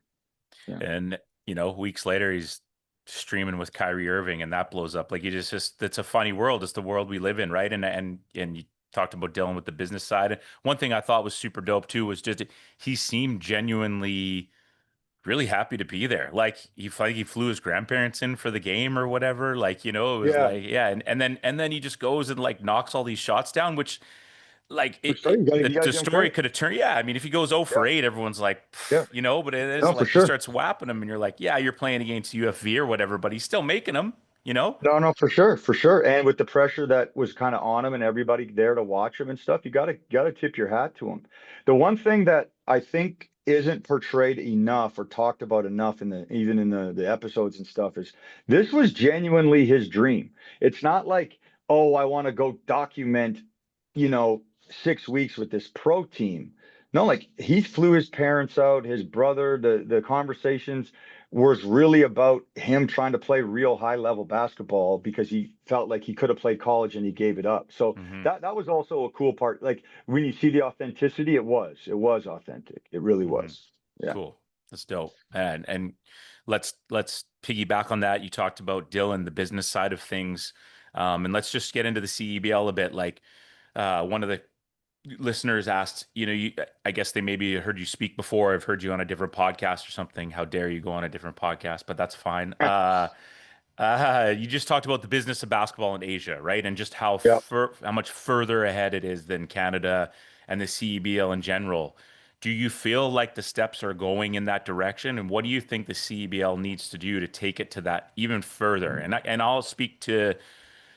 B: Yeah.
A: And weeks later he's streaming with Kyrie Irving and that blows up. Like you just it's a funny world. It's the world we live in, right? And you talked about dealing with the business side. One thing I thought was super dope too was just he seemed genuinely really happy to be there. Like he flew his grandparents in for the game or whatever. Like, it was
B: Yeah,
A: like, yeah, and then he just goes and like knocks all these shots down, which like
B: for sure. You gotta
A: the
B: give him
A: story
B: credit.
A: could have turned. Yeah, I mean, if he goes 0 for
B: Yeah,
A: 8, everyone's like,
B: yeah.
A: but it is
B: No, for
A: like he
B: sure.
A: starts whapping him, and you're like, yeah, you're playing against UFV or whatever, but he's still making them, you know?
B: No, no, for sure, for sure. And with the pressure that was kind of on him and everybody there to watch him and stuff, you gotta tip your hat to him. The one thing that I think isn't portrayed enough or talked about enough in the even in the episodes and stuff is this was genuinely his dream. It's not like, oh, I want to go document, 6 weeks with this pro team. No, like he flew his parents out, his brother, the conversations was really about him trying to play real high level basketball because he felt like he could have played college and he gave it up. So
A: Hmm.
B: that was also a cool part. Like when you see the authenticity, it was authentic. It really
A: Hmm.
B: was. Yeah.
A: Cool. That's dope. And let's piggyback on that. You talked about Dylan, the business side of things. And let's just get into the CEBL a bit. Like one of the listeners asked, I guess they maybe heard you speak before. I've heard you on a different podcast or something. How dare you go on a different podcast? But that's fine. You just talked about the business of basketball in Asia, right? And just
B: Yeah.
A: how much further ahead it is than Canada and the CEBL in general. Do you feel like the steps are going in that direction? And what do you think the CEBL needs to do to take it to that even further? And I'll speak to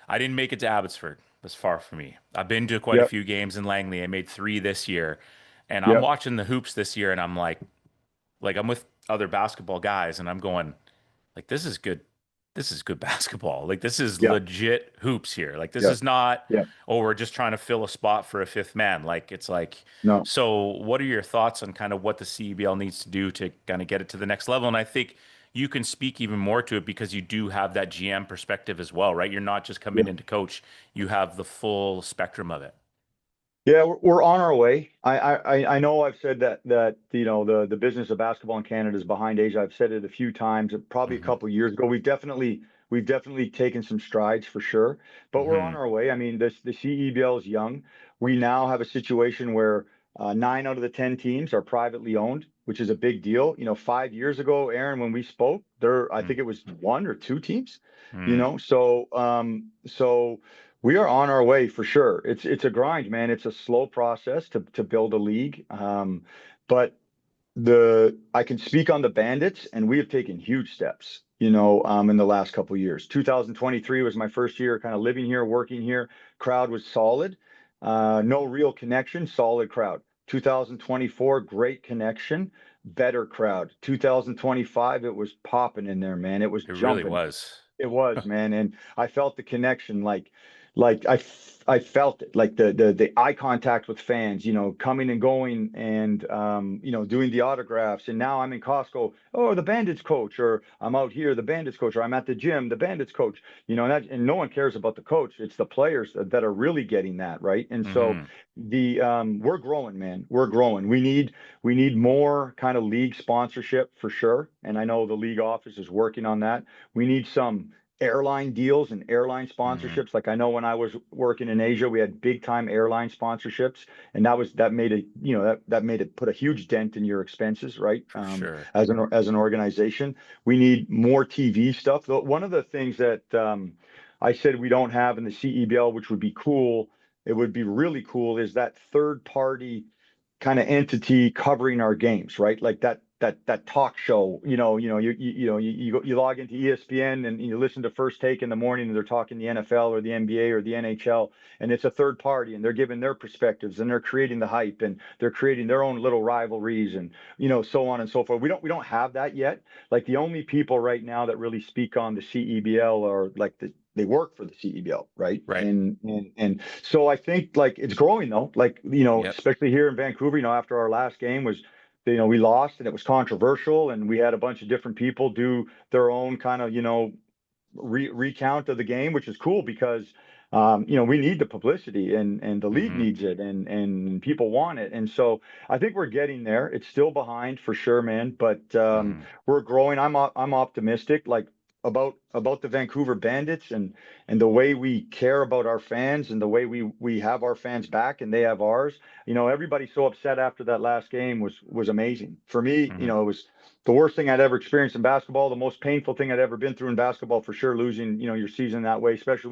A: I didn't make it to Abbotsford. That's far from me. I've been to quite a
B: Yep.
A: few games in Langley. I made three this year, and I'm
B: Yep.
A: watching the hoops this year, and I'm like I'm with other basketball guys, and I'm going, like this is good. This is good basketball. Like this is
B: Yep.
A: legit hoops here. Like this
B: Yep.
A: is not,
B: Yep.
A: oh, we're just trying to fill a spot for a fifth man. Like it's like,
B: No.
A: so what are your thoughts on kind of what the CEBL needs to do to kind of get it to the next level? And I think you can speak even more to it because you do have that GM perspective as well, right? You're not just coming in to coach, you have the full spectrum of it.
B: Yeah, we're on our way. I know I've said that the business of basketball in Canada is behind Asia. I've said it a few times, probably a
A: Hmm.
B: couple years ago. We've definitely taken some strides for sure, but we're on
A: Hmm.
B: our way. I mean, the CEBL is young. We now have a situation where 9 out of the 10 teams are privately owned, which is a big deal. 5 years ago, Aaron, when we spoke, I think it was 1 or 2 teams.
A: Hmm.
B: So we are on our way for sure. It's a grind, man. It's a slow process to build a league. But the I can speak on the Bandits, and we have taken huge steps, in the last couple of years. 2023 was my first year kind of living here, working here. Crowd was solid. No real connection, solid crowd. 2024, great connection, better crowd. 2025, it was popping in there, man. It was
A: It really
B: jumping.
A: was.
B: It was, man, and I felt the connection, like I felt it, like the eye contact with fans, coming and going, and doing the autographs. And now I'm in Costco, oh, the Bandits coach, or I'm out here, the Bandits coach, or I'm at the gym, the Bandits coach. And no one cares about the coach. It's the players that are really getting that, right? And so
A: Hmm.
B: the we're growing, man. We're growing. We need more kind of league sponsorship for sure, and I know the league office is working on that. We need some airline deals and airline
A: Hmm.
B: sponsorships. Like I know when I was working in Asia, we had big time airline sponsorships, and that made it, that made it put a huge dent in your expenses, right?
A: For sure.
B: As an organization, we need more TV stuff. One of the things that I said we don't have in the CEBL, which would be cool, it would be really cool, is that third party kind of entity covering our games, right? Like that talk show. You log into ESPN and you listen to First Take in the morning, and they're talking the NFL or the NBA or the NHL, and it's a third party, and they're giving their perspectives, and they're creating the hype, and they're creating their own little rivalries, and so on and so forth. We don't have that yet. Like the only people right now that really speak on the CEBL are like they work for the CEBL, right?
A: Right.
B: And so I think like it's growing though. Like
A: Yep.
B: especially here in Vancouver. After our last game was, we lost and it was controversial, and we had a bunch of different people do their own kind of recount of the game, which is cool because we need the publicity, and the league
A: Hmm.
B: needs it, and people want it. And so I think we're getting there. It's still behind for sure, man, but
A: Hmm.
B: we're growing. I'm optimistic, like about the Vancouver Bandits, and the way we care about our fans, and the way we have our fans back and they have ours. Everybody so upset after that last game was amazing. For me,
A: Hmm.
B: it was the worst thing I'd ever experienced in basketball, the most painful thing I'd ever been through in basketball for sure, losing, your season that way, especially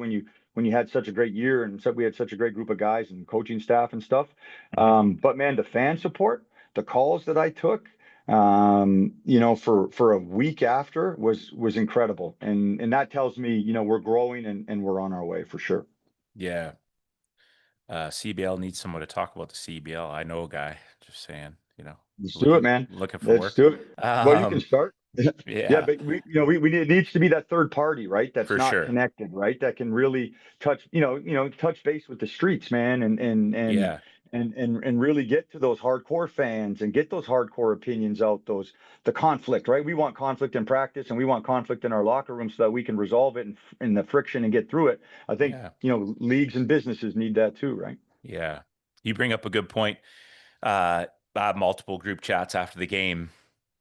B: when you had such a great year, and so we had such a great group of guys and coaching staff and stuff.
A: Hmm.
B: But man, the fan support, the calls that I took, for a week after was incredible. And that tells me, we're growing, and we're on our way for sure.
A: Yeah. CBL needs someone to talk about the CBL. I know a guy, just saying,
B: Let's do it,
A: looking
B: man.
A: looking for
B: Let's
A: work.
B: do it. Well, you can
A: Um,
B: start. Yeah,
A: yeah,
B: but it needs to be that third party, right? That's
A: for
B: not
A: sure.
B: connected, right? That can really touch base with the streets, man, and
A: Yeah.
B: and really get to those hardcore fans and get those hardcore opinions out, the conflict, right? We want conflict in practice and we want conflict in our locker room so that we can resolve it in the friction and get through it. I think,
A: Yeah.
B: leagues and businesses need that too, right?
A: Yeah. You bring up a good point. I have multiple group chats after the game,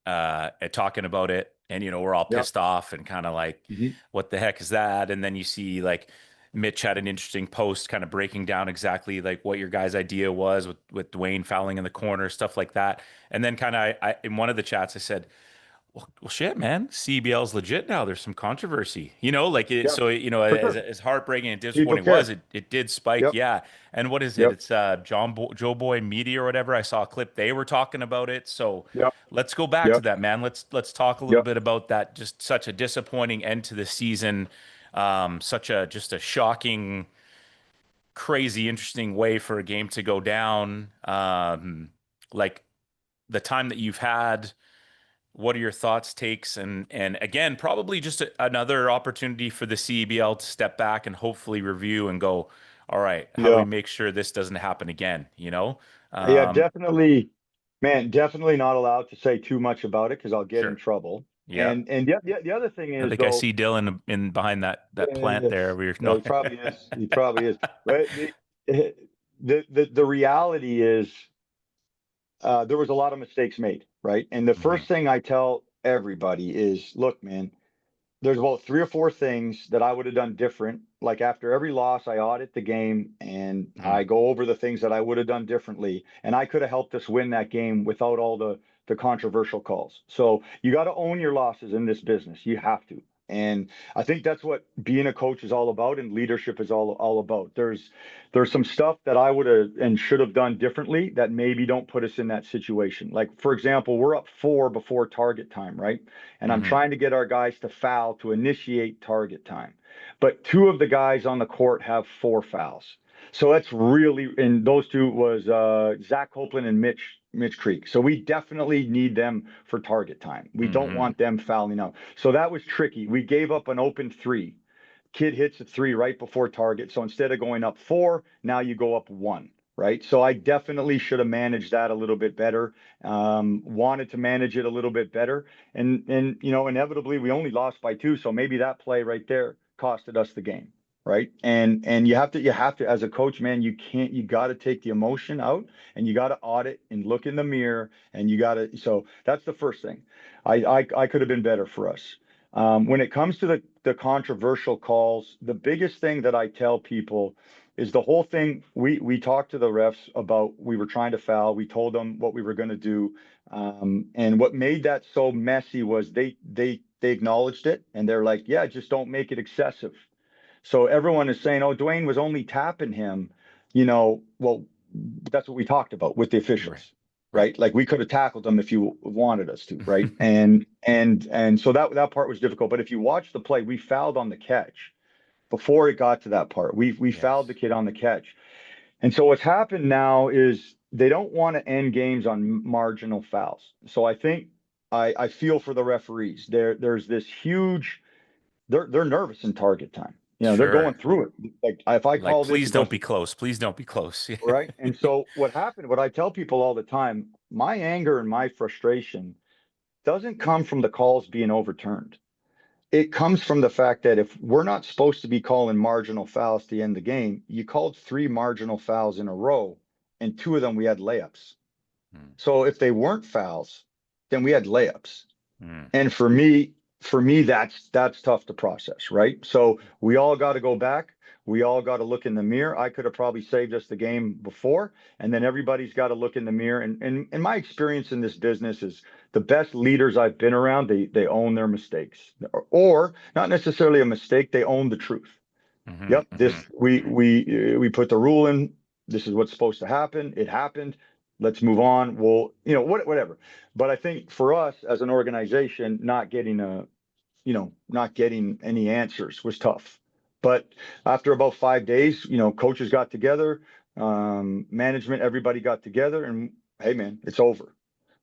A: and talking about it. And, we're all
B: Yep.
A: pissed off and kind of like,
B: Hmm.
A: what the heck is that? And then you see like Mitch had an interesting post kind of breaking down exactly like what your guys' idea was with Dwayne fouling in the corner, stuff like that. And then kind of in one of the chats, I said, well, shit, man. CBL's legit now. There's some controversy, like it.
B: Yeah,
A: So,
B: for
A: as,
B: sure.
A: as heartbreaking and
B: People
A: disappointing it was,
B: care.
A: it did spike.
B: Yep.
A: Yeah. And what is it?
B: Yep.
A: It's Joe Boy Media or whatever. I saw a clip. They were talking about it. So
B: Yep.
A: let's go back to
B: Yep.
A: that, man. Let's talk a little
B: Yep.
A: bit about that. Just such a disappointing end to the season. Just a shocking, crazy, interesting way for a game to go down. Like the time that you've had. What are your thoughts, takes, and again, probably just another opportunity for the CEBL to step back and hopefully review and go, all right, how do we
B: Yeah.
A: make sure this doesn't happen again?
B: Yeah,
A: Um,
B: definitely, man, definitely not allowed to say too much about it because I'll get in
A: sure.
B: trouble.
A: Yeah.
B: And the other thing
A: I
B: is
A: think I
B: though,
A: see Dylan in behind that plant there.
B: yes,
A: We're
B: no,
A: no.
B: he probably is. He probably is. But the reality is, there was a lot of mistakes made, right? And the
A: Hmm.
B: first thing I tell everybody is, look, man, there's about three or four things that I would have done different. Like after every loss, I audit the game and
A: Hmm.
B: I go over the things that I would have done differently. And I could have helped us win that game without all the controversial calls. So you got to own your losses in this business. You have to. And I think that's what being a coach is all about and leadership is all about. There's some stuff that I would have and should have done differently that maybe don't put us in that situation. Like for example, we're up 4 before target time, right? And I'm
A: Hmm.
B: trying to get our guys to foul to initiate target time. But two of the guys on the court have 4 fouls. So that's really, and those two was Zach Copeland and Mitch Creek. So we definitely need them for target time. We don't
A: Hmm.
B: want them fouling out. So that was tricky. We gave up an open three. Kid hits a three right before target. So instead of going up 4, now you go up 1. Right. So I definitely should have managed that a little bit better. Wanted to manage it a little bit better. And inevitably we only lost by 2. So maybe that play right there costed us the game. Right. And you have to, as a coach, man, you got to take the emotion out and you got to audit and look in the mirror and so that's the first thing. I could have been better for us. When it comes to the controversial calls, the biggest thing that I tell people is the whole thing. We talked to the refs about we were trying to foul. We told them what we were going to do, and what made that so messy was they acknowledged it and they're like, yeah, just don't make it excessive. So everyone is saying, oh, Dwayne was only tapping him. Well, that's what we talked about with the
A: Right.
B: officials,
A: Right.
B: right? Like we could have tackled them if you wanted us to, right? And so that part was difficult. But if you watch the play, we fouled on the catch before it got to that part. We fouled the
A: Yes.
B: kid on the catch. And so what's happened now is they don't want to end games on marginal fouls. So I think I feel for the referees. There's this huge they're nervous in target time. They're going
A: Sure.
B: through it. Like if I
A: Like,
B: call this,
A: please
B: it
A: don't
B: goes
A: be close. Please don't be close.
B: right. And so what happened, what I tell people all the time, my anger and my frustration doesn't come from the calls being overturned. It comes from the fact that if we're not supposed to be calling marginal fouls to end the game, you called 3 marginal fouls in a row, and 2 of them we had layups.
A: Hmm.
B: So if they weren't fouls, then we had layups.
A: Hmm.
B: And for me, that's tough to process, right? So we all got to go back. We all got to look in the mirror. I could have probably saved us the game before, and then everybody's got to look in the mirror. And my experience in this business is the best leaders I've been around, they own their mistakes, or not necessarily a mistake, they own the truth.
A: Hmm.
B: Yep,
A: Hmm.
B: this we put the rule in. This is what's supposed to happen. It happened. Let's move on. Well, whatever. But I think for us as an organization, not getting any answers was tough. But after about 5 days, coaches got together, everybody got together, and hey, man, it's over.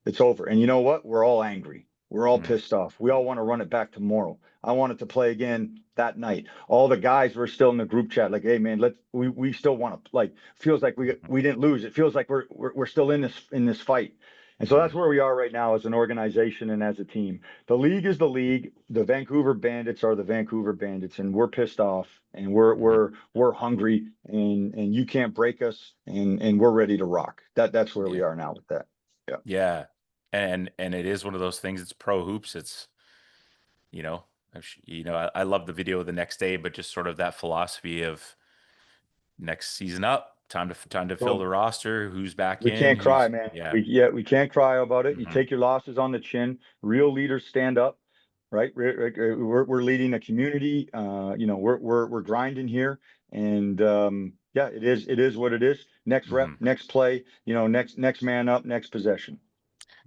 B: It's over. And you know what? We're all angry. We're all
A: Mm,
B: pissed off. We all want to run it back tomorrow. I wanted to play again that night. All the guys were still in the group chat, like, hey man, we still want to like feels like we didn't lose. It feels like we're still in this fight. And so that's
A: mm,
B: where we are right now as an organization and as a team. The league is the league. The Vancouver Bandits are the Vancouver Bandits, and we're pissed off, and
A: mm.
B: we're hungry, and you can't break us, and we're ready to rock. That's where we
A: Yeah.
B: are now with that. Yeah.
A: Yeah. And it is one of those things. It's pro hoops. It's, you know, I love the video the next day, but just sort of that philosophy of next season up, time to fill
B: So
A: the roster, who's back
B: we
A: in,
B: can't cry,
A: who's
B: man.
A: yeah.
B: We can't cry about it. You
A: Hmm.
B: take your losses on the chin. Real leaders stand up, right? We're leading a community. We're grinding here, and yeah, it is what it is. Next rep,
A: Hmm.
B: next play. Next man up, next possession.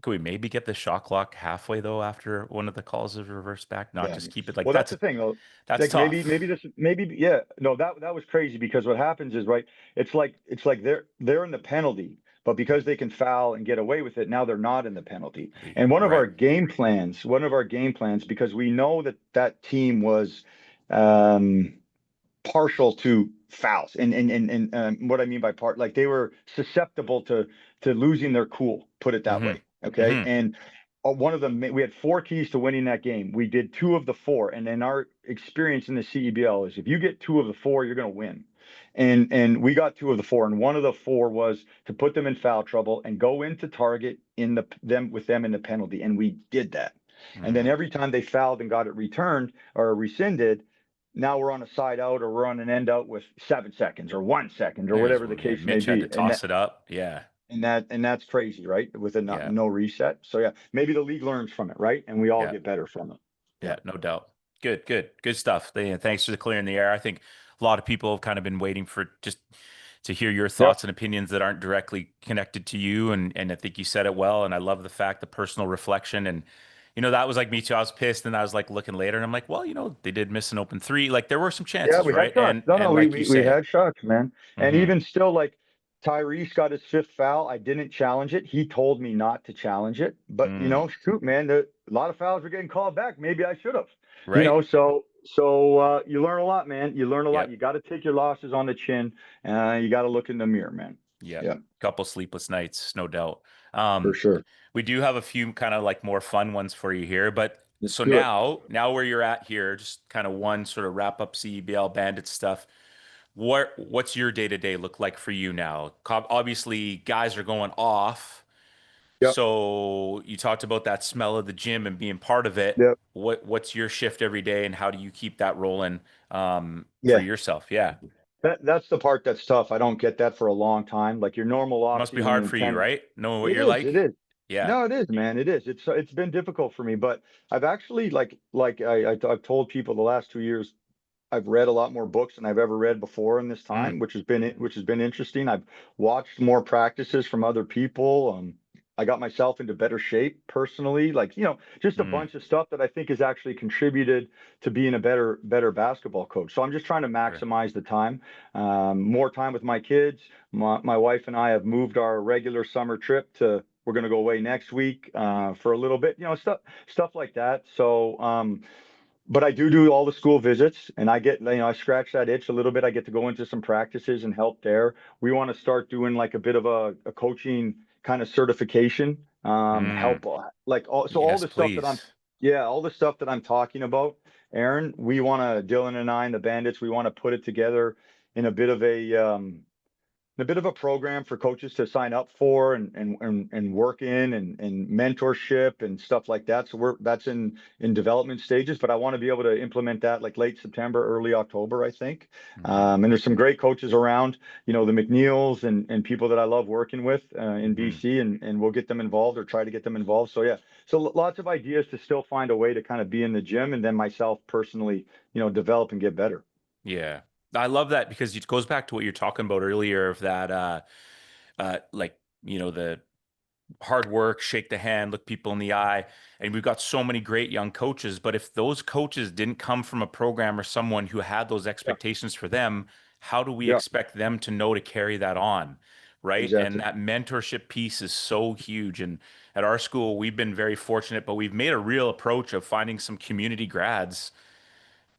A: Could we maybe get the shot clock halfway though after one of the calls is reversed back? Not
B: Yeah.
A: just keep it like
B: Well, that's the thing though.
A: that's
B: Like maybe
A: tough.
B: this maybe yeah no that was crazy because what happens is right. It's like they're in the penalty, but because they can foul and get away with it, now they're not in the penalty. And
A: Right.
B: one of our game plans, because we know that team was um partial to fouls and what I mean by part, like they were susceptible to losing their cool, put it that
A: Hmm.
B: way. Okay.
A: Hmm.
B: And one of them, we had four keys to winning that game. We did two of the four. And then our experience in the CEBL is if you get two of the four, you're going to win. And we got two of the four. And one of the four was to put them in foul trouble and go into target with them in the penalty. And we did that. And then
A: Hmm.
B: every time they fouled and got it returned or rescinded, now we're on a side out or we're on an end out with 7 seconds or 1 second or
A: There's
B: whatever the
A: yeah,
B: case may
A: Mitch had to
B: be.
A: toss it up. Yeah.
B: And that's crazy, right? With a
A: Yeah.
B: no reset. So yeah, maybe the league learns from it, right? And we all
A: Yeah.
B: get better from it. Yeah.
A: Yeah, no doubt. Good stuff. Thanks for clearing the air. I think a lot of people have kind of been waiting for just to hear your
B: Yep.
A: thoughts and opinions that aren't directly connected to you. And I think you said it well. And I love the fact, the personal reflection. And, that was like me too. I was pissed and I was like looking later and I'm like, well, they did miss an open three. Like there were some
B: Yeah,
A: chances,
B: we had
A: right?
B: shots.
A: And
B: No, no,
A: and
B: we
A: like you
B: we, we
A: say,
B: had shots, man. And
A: hmm
B: even still, like Tyrese got his fifth foul. I didn't challenge it. He told me not to challenge it. But
A: mm,
B: shoot, man, a lot of fouls were getting called back. Maybe I should have.
A: right?
B: So you learn a lot, man. You learn a lot.
A: Yep.
B: You got to take your losses on the chin. You got to look in the mirror, man.
A: Yep.
B: Yeah,
A: Couple sleepless nights, no doubt.
B: for
A: Um,
B: sure.
A: we do have a few kind of like more fun ones for you here, but
B: Let's
A: so
B: do it.
A: now where you're at here, just kind of one sort of wrap up CEBL Bandit stuff. What's your day to day look like for you now? Obviously, guys are going off.
B: Yep.
A: So you talked about that smell of the gym and being part of it.
B: Yep.
A: What's your shift every day, and how do you keep that rolling for
B: Yeah.
A: yourself? Yeah,
B: That's the part that's tough. I don't get that for a long time. Like your normal off
A: must be
B: season
A: hard for you,
B: intent.
A: right? Knowing what
B: It
A: you're
B: is. It
A: like.
B: is.
A: Yeah.
B: No, it is, man. It is. It's been difficult for me, but I've actually I've told people the last 2 years I've read a lot more books than I've ever read before in this
A: Mm,
B: time, which has been interesting. I've watched more practices from other people. I got myself into better shape personally, like just a
A: mm,
B: bunch of stuff that I think has actually contributed to being a better basketball coach. So I'm just trying to
A: sure.
B: maximize the time, more time with my kids. My wife and I have moved our regular summer trip to. We're going to go away next week for a little bit, stuff like that. So but I do all the school visits and I get, I scratch that itch a little bit. I get to go into some practices and help there. We want to start doing like a bit of a coaching kind of certification,
A: Mm,
B: help like all
A: yes,
B: the stuff that
A: please.
B: all the stuff that I'm talking about, Aaron, Dylan and I and the Bandits, we want to put it together in a bit of a program for coaches to sign up for and work in and mentorship and stuff like that. So that's in development stages, but I want to be able to implement that like late September, early October, I think.
A: Hmm.
B: And there's some great coaches around, the McNeils and people that I love working with in
A: Hmm.
B: BC, and we'll get them involved or try to get them involved. So yeah, so lots of ideas to still find a way to kind of be in the gym and then myself personally, develop and get better.
A: Yeah. I love that because it goes back to what you're talking about earlier of that like the hard work, shake the hand, look people in the eye. And we've got so many great young coaches, but if those coaches didn't come from a program or someone who had those
B: Yeah.
A: expectations for them, how do we
B: Yeah.
A: expect them to know to carry that on? right? And
B: Exactly.
A: that mentorship piece is so huge. And at our school, we've been very fortunate, but we've made a real approach of finding some community grads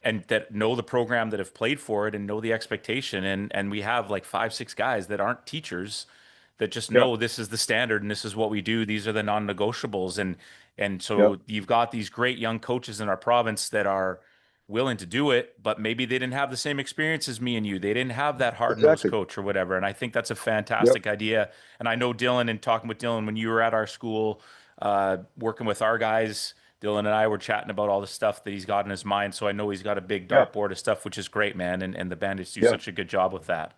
A: and that know the program, that have played for it and know the expectation. And we have like five, six guys that aren't teachers that just
B: Yep.
A: know this is the standard and this is what we do. These are the non-negotiables. And
B: Yep.
A: so you've got these great young coaches in our province that are willing to do it, but maybe they didn't have the same experience as me and you. They didn't have that hard-nosed
B: Exactly.
A: coach or whatever. And I think that's a
B: Yep.
A: fantastic idea. And I know Dylan, and talking with Dylan when you were at our school, working with our guys, Dylan and I were chatting about all the stuff that he's got in his mind. So I know he's got a big
B: Yeah.
A: dartboard of stuff, which is great, man. And the Bandits do
B: Yeah.
A: such a good job with that.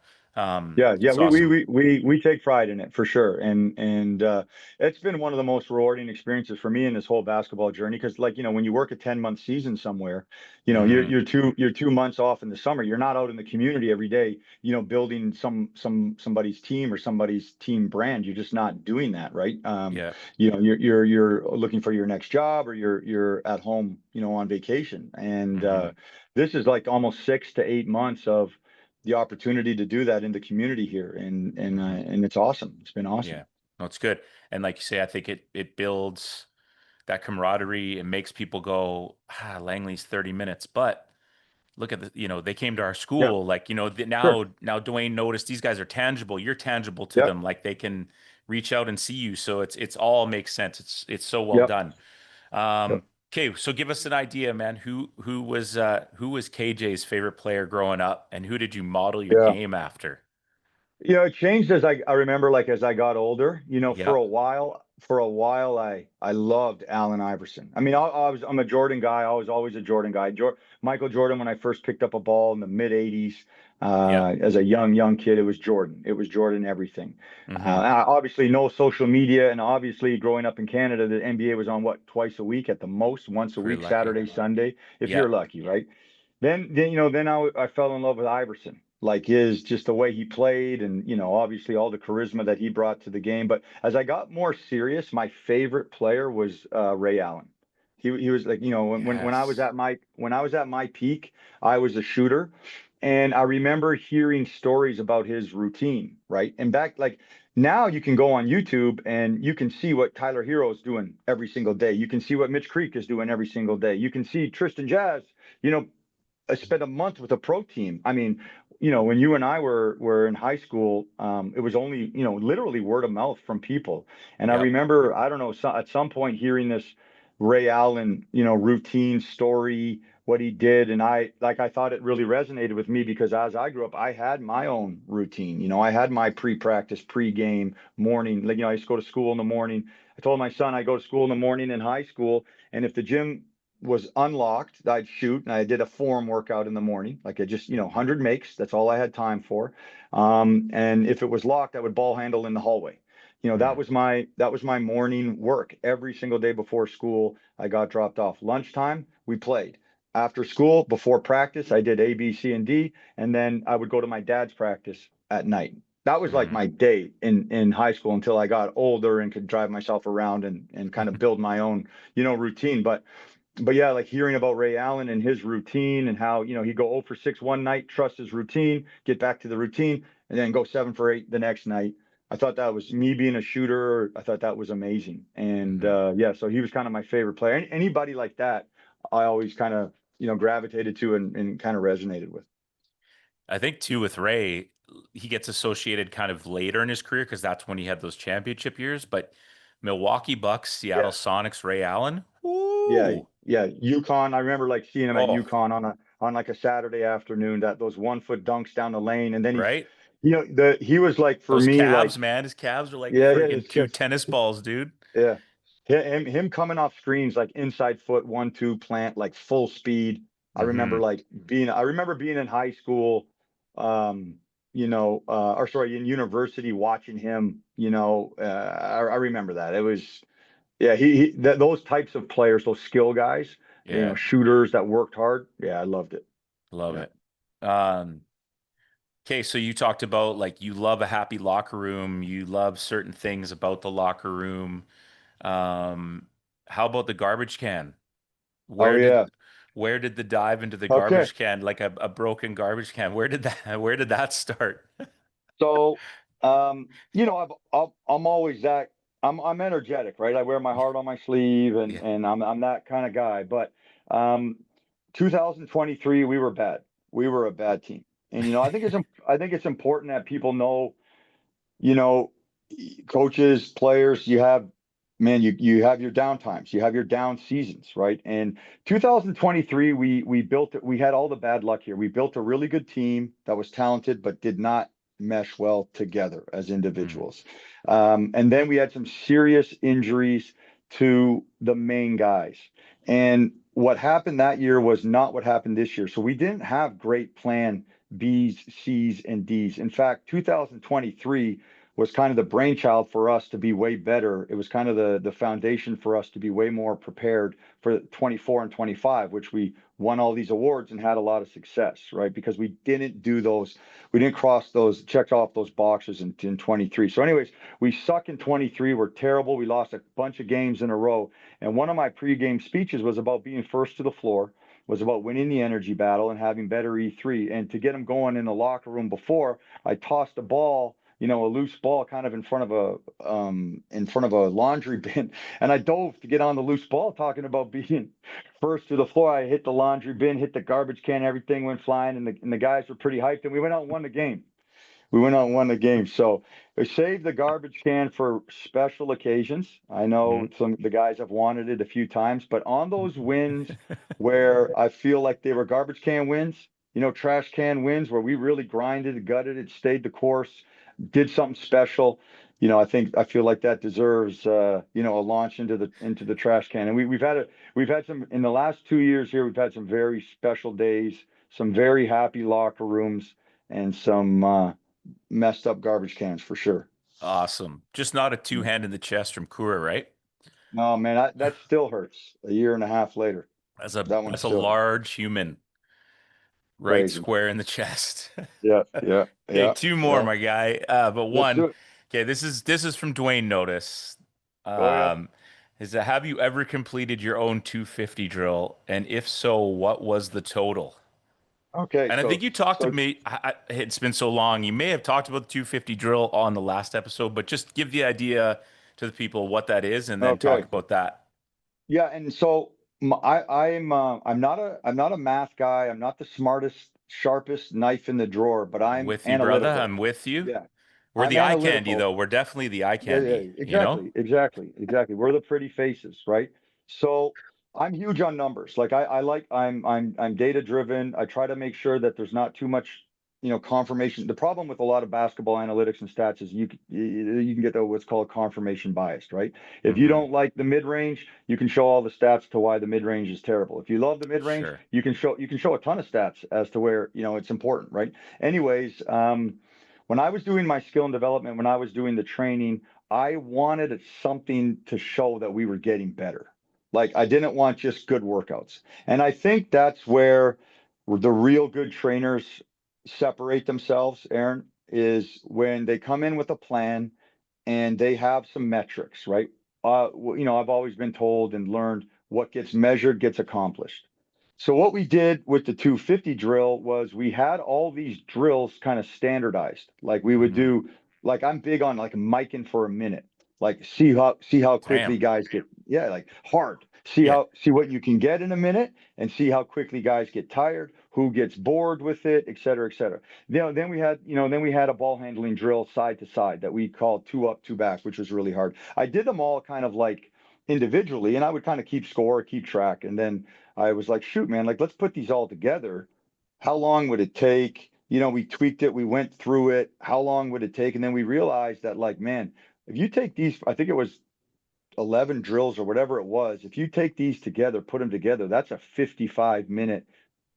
B: Yeah, yeah,
A: It's awesome.
B: we take pride in it for sure, and it's been one of the most rewarding experiences for me in this whole basketball journey. Because, like, when you work a 10-month season somewhere,
A: Hmm.
B: you're 2 months off in the summer. You're not out in the community every day, building somebody's team or somebody's team brand. You're just not doing that, right?
A: Yeah.
B: You're looking for your next job, or you're at home, on vacation, and
A: Hmm.
B: this is like almost 6 to 8 months of the opportunity to do that in the community here,
A: Hmm.
B: and it's awesome. It's been awesome.
A: Yeah. No, it's good. And like you say, I think it builds that camaraderie. It makes people go, Langley's 30 minutes. But look at they came to our
B: Yeah,
A: school. Like,
B: sure.
A: now Dwayne noticed these guys are tangible. You're tangible to
B: Yep,
A: them. Like they can reach out and see you. So it's all makes sense. It's so well
B: yep,
A: done.
B: yep.
A: Okay, so give us an idea, man. Who was KJ's favorite player growing up, and who did you model your
B: Yeah.
A: game after?
B: It changed as I remember, like, as I got older, for
A: Yep.
B: a while, I loved Allen Iverson. I mean, I'm a Jordan guy. I was always a Jordan guy. Michael Jordan, when I first picked up a ball in the mid 80s,
A: Yep.
B: as a young kid, it was Jordan. It was Jordan everything.
A: Hmm.
B: Obviously no social media, and obviously growing up in Canada, the NBA was on what, twice a week at the most, once a
A: Pretty
B: week,
A: lucky.
B: Saturday, Sunday, if you're
A: Yep.
B: lucky, right? Then I fell in love with Iverson, like his just the way he played, and obviously all the charisma that he brought to the game. But as I got more serious, my favorite player was Ray Allen. He was like,
A: Yes.
B: when I was at my peak, I was a shooter, and I remember hearing stories about his routine, right? And back, like, now you can go on YouTube and you can see what Tyler Hero is doing every single day. You can see what Mitch Creek is doing every single day. You can see Tristan Jazz, you know, I spent a month with a pro team. I mean, when you and I were in high school, it was only, literally word of mouth from people. And I
A: Yep.
B: remember, I don't know, at some point hearing this Ray Allen, routine story, what he did, and I thought it really resonated with me, because as I grew up, I had my own routine. I had my pre-practice, pre-game morning. Like, I used to go to school in the morning. I told my son I go to school in the morning in high school, and if the gym was unlocked, I'd shoot, and I did a form workout in the morning. Like, I just, 100 makes. That's all I had time for. And if it was locked, I would ball handle in the hallway.
A: Mm.
B: That was my morning work every single day before school. I got dropped off. Lunchtime, we played. After school, before practice, I did A, B, C, and D, and then I would go to my dad's practice at night. That was like
A: Hmm.
B: my day in high school, until I got older and could drive myself around and kind of build my own, routine. But yeah, like hearing about Ray Allen and his routine, and how, he'd go 0 for 6 one night, trust his routine, get back to the routine, and then go 7 for 8 the next night. I thought that was me being a shooter. I thought that was amazing. And
A: Hmm.
B: yeah, so he was kind of my favorite player. Anybody like that, I always kind of, gravitated to, and kind of resonated with.
A: I think too with Ray, he gets associated kind of later in his career because that's when he had those championship years. But Milwaukee Bucks, Seattle
B: Yeah.
A: Sonics, Ray Allen.
B: Yeah,
A: Woo!
B: yeah. UConn. I remember like seeing him at
A: Oh,
B: UConn on like a Saturday afternoon, that those 1 foot dunks down the lane. And then
A: right?
B: he was like, for
A: Those
B: me,
A: calves,
B: like,
A: man. His calves are like
B: yeah, yeah,
A: friggin'
B: it's
A: two
B: just,
A: tennis balls, dude.
B: yeah. Him coming off screens, like inside foot, 1-2 plant, like full speed.
A: Hmm.
B: I remember being in high school, um, or sorry, in university, watching him, I remember that. It was, yeah, those types of players, those skill guys,
A: Yeah,
B: shooters that worked hard. Yeah, I loved it.
A: love
B: Yeah.
A: it. Okay, so you talked about like you love a happy locker room, you love certain things about the locker room. Um, how about the garbage can?
B: Oh
A: Where
B: yeah.
A: did where did the dive into the
B: Okay.
A: garbage can, like a broken garbage can? Where did that where did that start?
B: So I'm always that. I'm energetic, right? I wear my heart on my sleeve, and
A: Yeah.
B: I'm that kind of guy. But um, 2023, we were bad. We were a bad team, and I think it's important that people know, you know, coaches, players, you have your down times, you have your down seasons, right? And 2023, we built it. We had all the bad luck here. We built a really good team that was talented, but did not mesh well together as
A: Mm.
B: individuals. And then we had some serious injuries to the main guys. And what happened that year was not what happened this year. So we didn't have great plan B's, C's, and D's. In fact, 2023 was kind of the brainchild for us to be way better. It was kind of the foundation for us to be way more prepared for 24 and 25, which we won all these awards and had a lot of success, right? Because we didn't do those, we didn't cross those, check off those boxes in 23. So, anyways, we suck in 23. We're terrible. We lost a bunch of games in a row. And one of my pregame speeches was about being first to the floor, was about winning the energy battle and having better E3. And to get them going in the locker room before, I tossed a ball, a loose ball kind of in front of a laundry bin, and I dove to get on the loose ball, talking about being first to the floor. I hit the laundry bin, hit the garbage can, everything went flying, and the guys were pretty hyped, and we went out and won the game. We went out and won the game. So we saved the garbage can for special occasions. I know
A: Mhm.
B: some the guys have wanted it a few times, but on those wins where I feel like they were garbage can wins, trash can wins where we really grinded, gutted it, stayed the course, did something special. I feel like that deserves a launch into the trash can. And we've had some in the last 2 years here. We've had some very special days, some very happy locker rooms, and some messed up garbage cans for sure.
A: Awesome. Just not a two hand in the chest from Kura, right?
B: No, man, that still hurts a year and a half later. That one
A: That's a
B: still hurts.
A: large human right
B: Crazy.
A: square in the chest.
B: Yeah, yeah,
A: Okay,
B: yeah,
A: two more,
B: yeah.
A: my guy. But
B: Let's
A: one,
B: do it.
A: okay, this is from Dwayne Notice.
B: Oh yeah.
A: Um, is that have you ever completed your own 250 drill? And if so, what was the total?
B: Okay,
A: And I think
B: so
A: you talked to
B: so
A: me. It's been so long. You may have talked about the 250 drill on the last episode, but just give the idea to the people what that is, and then talk
B: okay.
A: about that.
B: Yeah, and so I'm not a math guy. I'm not the smartest, sharpest knife in the drawer, but
A: I'm
B: I'm
A: with you, brother.
B: analytical.
A: I'm with you.
B: Yeah,
A: We're
B: I'm
A: the eye candy,
B: analytical.
A: though. We're definitely the eye
B: Yeah, yeah,
A: candy, you know?
B: exactly, exactly, exactly. We're the pretty faces, right? So I'm huge on numbers. Like I'm data driven. I try to make sure that there's not too much, confirmation. The problem with a lot of basketball analytics and stats is you can get what's called confirmation biased, right? If you
A: Hmm.
B: don't like the mid range, you can show all the stats to why the mid range is terrible. If you love the mid range,
A: Sure.
B: you can show a ton of stats as to where it's important, right? Anyways, when I was doing my skill and development, when I was doing the training, I wanted something to show that we were getting better. Like I didn't want just good workouts. And I think that's where the real good trainers separate themselves, Aaron, is when they come in with a plan and they have some metrics, right? I've always been told and learned what gets measured gets accomplished. So what we did with the 250 drill was we had all these drills kind of standardized. Like we would
A: Hmm.
B: do, like I'm big on like micing for a minute. Like see how quickly
A: Damn.
B: guys get, yeah, like hard.
A: Yeah.
B: See what you can get in a minute and see how quickly guys get tired, who gets bored with it, et cetera, et cetera. Then we had a ball handling drill side to side that we called two up, two back, which was really hard. I did them all kind of like individually, and I would kind of keep score, keep track, and then I was like, shoot, man, like let's put these all together. How long would it take? We tweaked it, we went through it. How long would it take? And then we realized that, like, man, if you take these, I think it was 11 drills or whatever it was, if you take these together, put them together, that's a 55-minute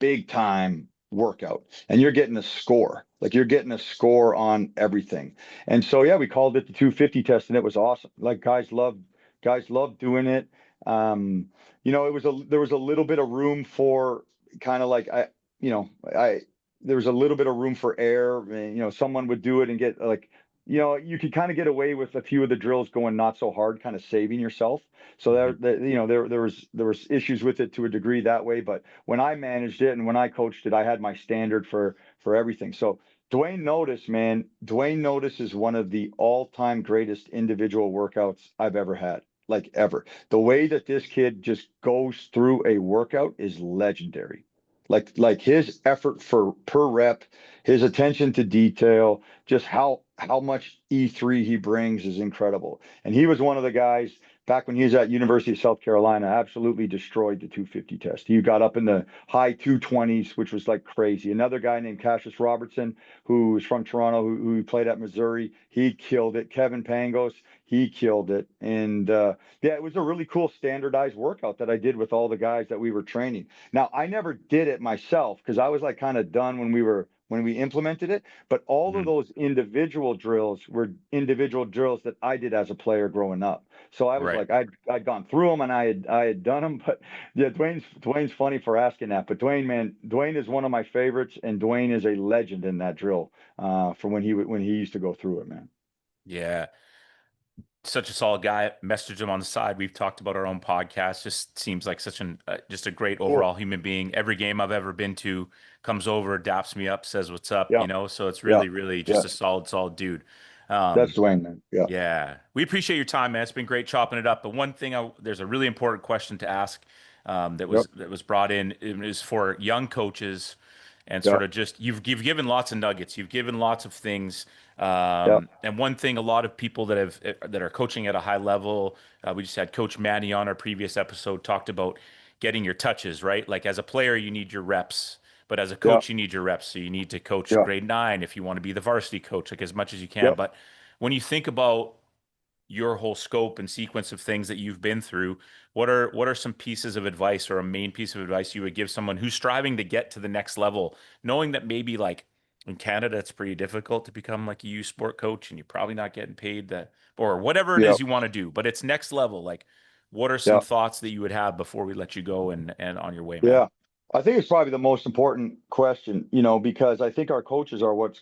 B: big time workout. And you're getting a score. Like you're getting a score on everything. And so yeah, we called it the 250 test and it was awesome. Like guys loved doing it. There was a little bit of room for kind of like I there was a little bit of room for error. And, someone would do it and get like you could kind of get away with a few of the drills going not so hard, kind of saving yourself. So
A: Hmm.
B: there was issues with it to a degree that way. But when I managed it and when I coached it, I had my standard for everything. So Dwayne Notice, man, Dwayne Notice is one of the all-time greatest individual workouts I've ever had, like ever. The way that this kid just goes through a workout is legendary. Like his effort for per rep, his attention to detail, just how much E3 he brings is incredible. And he was one of the guys back when he was at University of South Carolina, absolutely destroyed the 250 test. He got up in the high 220s, which was like crazy. Another guy named Cassius Robertson, who's from Toronto, who played at Missouri. He killed it. Kevin Pangos, he killed it. And yeah, it was a really cool standardized workout that I did with all the guys that we were training. Now, I never did it myself because I was like kind of done when we implemented it. But all of
A: Mhm.
B: those individual drills were individual drills that I did as a player growing up. So I was
A: Right.
B: like, I'd gone through them and I had done them. But yeah, Dwayne's funny for asking that. But Dwayne, man, Dwayne is one of my favorites, and Dwayne is a legend in that drill. From when he used to go through it, man.
A: Yeah. Such a solid guy. Messaged him on the side. We've talked about our own podcast. Just seems like such an just a great
B: Cool.
A: overall human being. Every game I've ever been to, comes over, daps me up, says what's up.
B: Yeah.
A: So it's
B: Yeah.
A: really, really just a
B: Yes.
A: solid dude.
B: That's
A: Um,
B: Dwayne, man. Yeah.
A: yeah, we appreciate your time, man. It's been great chopping it up. But one thing, there's a really important question to ask
B: Yep.
A: that was brought in. It is for young coaches, and
B: Yeah.
A: sort of just you've given lots of nuggets. You've given lots of things.
B: Yeah.
A: And one thing, a lot of people that are coaching at a high level, we just had Coach Manny on our previous episode, talked about getting your touches, right? Like as a player, you need your reps. But as a
B: Yeah.
A: coach, you need your reps. So you need to coach
B: Yeah.
A: grade 9 if you want to be the varsity coach, like as much as you can.
B: Yep.
A: But when you think about your whole scope and sequence of things that you've been through, what are some pieces of advice or a main piece of advice you would give someone who's striving to get to the next level, knowing that maybe like in Canada it's pretty difficult to become like a youth sport coach and you're probably not getting paid that or whatever it
B: Yeah.
A: is you want to do, but it's next level. Like, what are some
B: Yeah.
A: thoughts that you would have before we let you go and on your way, man?
B: Yeah. I think it's probably the most important question, because I think our coaches are what,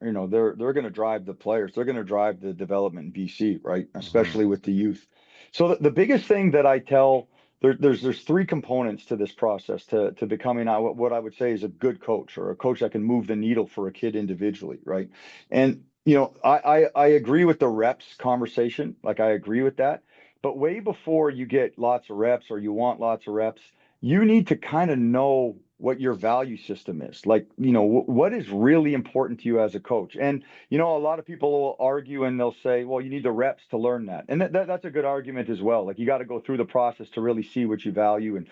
B: they're going to drive the players. They're going to drive the development in BC, right?
A: Hmm.
B: Especially with the youth. So the biggest thing that I tell there's three components to this process to becoming what I would say is a good coach or a coach that can move the needle for a kid individually, right? And I agree with the reps conversation. Like I agree with that. But way before you get lots of reps or you want lots of reps, you need to kind of know what your value system is. Like, what is really important to you as a coach. And, a lot of people will argue and they'll say, well, you need the reps to learn that. And that's a good argument as well. Like, you got to go through the process to really see what you value.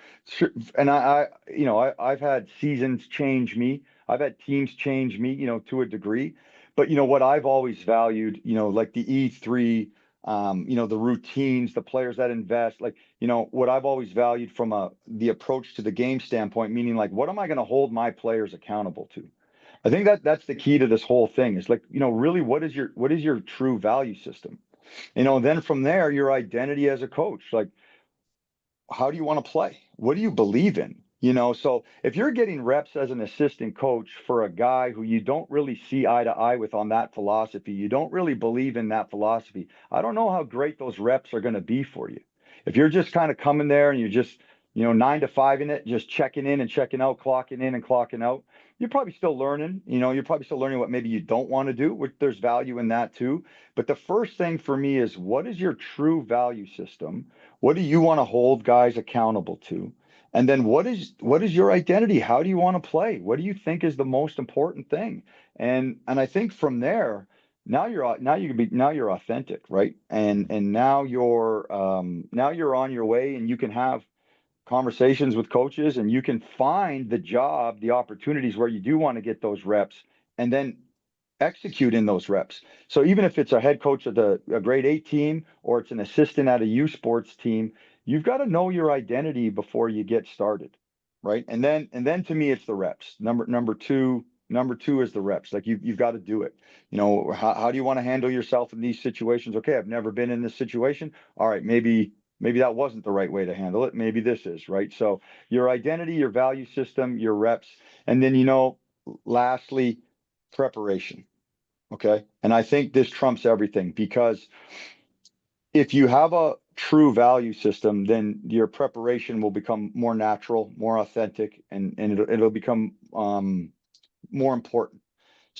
B: And I've had seasons change me. I've had teams change me, to a degree. But, what I've always valued, like the E3, the routines, the players that invest, like, what I've always valued from the approach to the game standpoint, meaning like, what am I going to hold my players accountable to? I think that's the key to this whole thing is like, really what is your true value system? Then from there, your identity as a coach, like how do you want to play? What do you believe in? So if you're getting reps as an assistant coach for a guy who you don't really see eye to eye with on that philosophy, you don't really believe in that philosophy, I don't know how great those reps are going to be for you. If you're just kind of coming there and you're just, 9 to 5 in it, just checking in and checking out, clocking in and clocking out, you're probably still learning. You're probably still learning what maybe you don't want to do, which there's value in that too. But the first thing for me is what is your true value system? What do you want to hold guys accountable to? And then what is your identity? How do you want to play? What do you think is the most important thing? And I think from there, now you're authentic, right? And now you're on your way and you can have conversations with coaches and you can find the opportunities where you do want to get those reps and then execute in those reps. So even if it's a head coach of a grade 8 team or it's an assistant at a U Sports team, you've got to know your identity before you get started, right? And then to me it's the reps. Number two is the reps. Like you've got to do it. How do you want to handle yourself in these situations? Okay, I've never been in this situation. All right, maybe that wasn't the right way to handle it. Maybe this is, right? So your identity, your value system, your reps, and then lastly, preparation. Okay. And I think this trumps everything because if you have a true value system, then your preparation will become more natural, more authentic, and it'll become more important.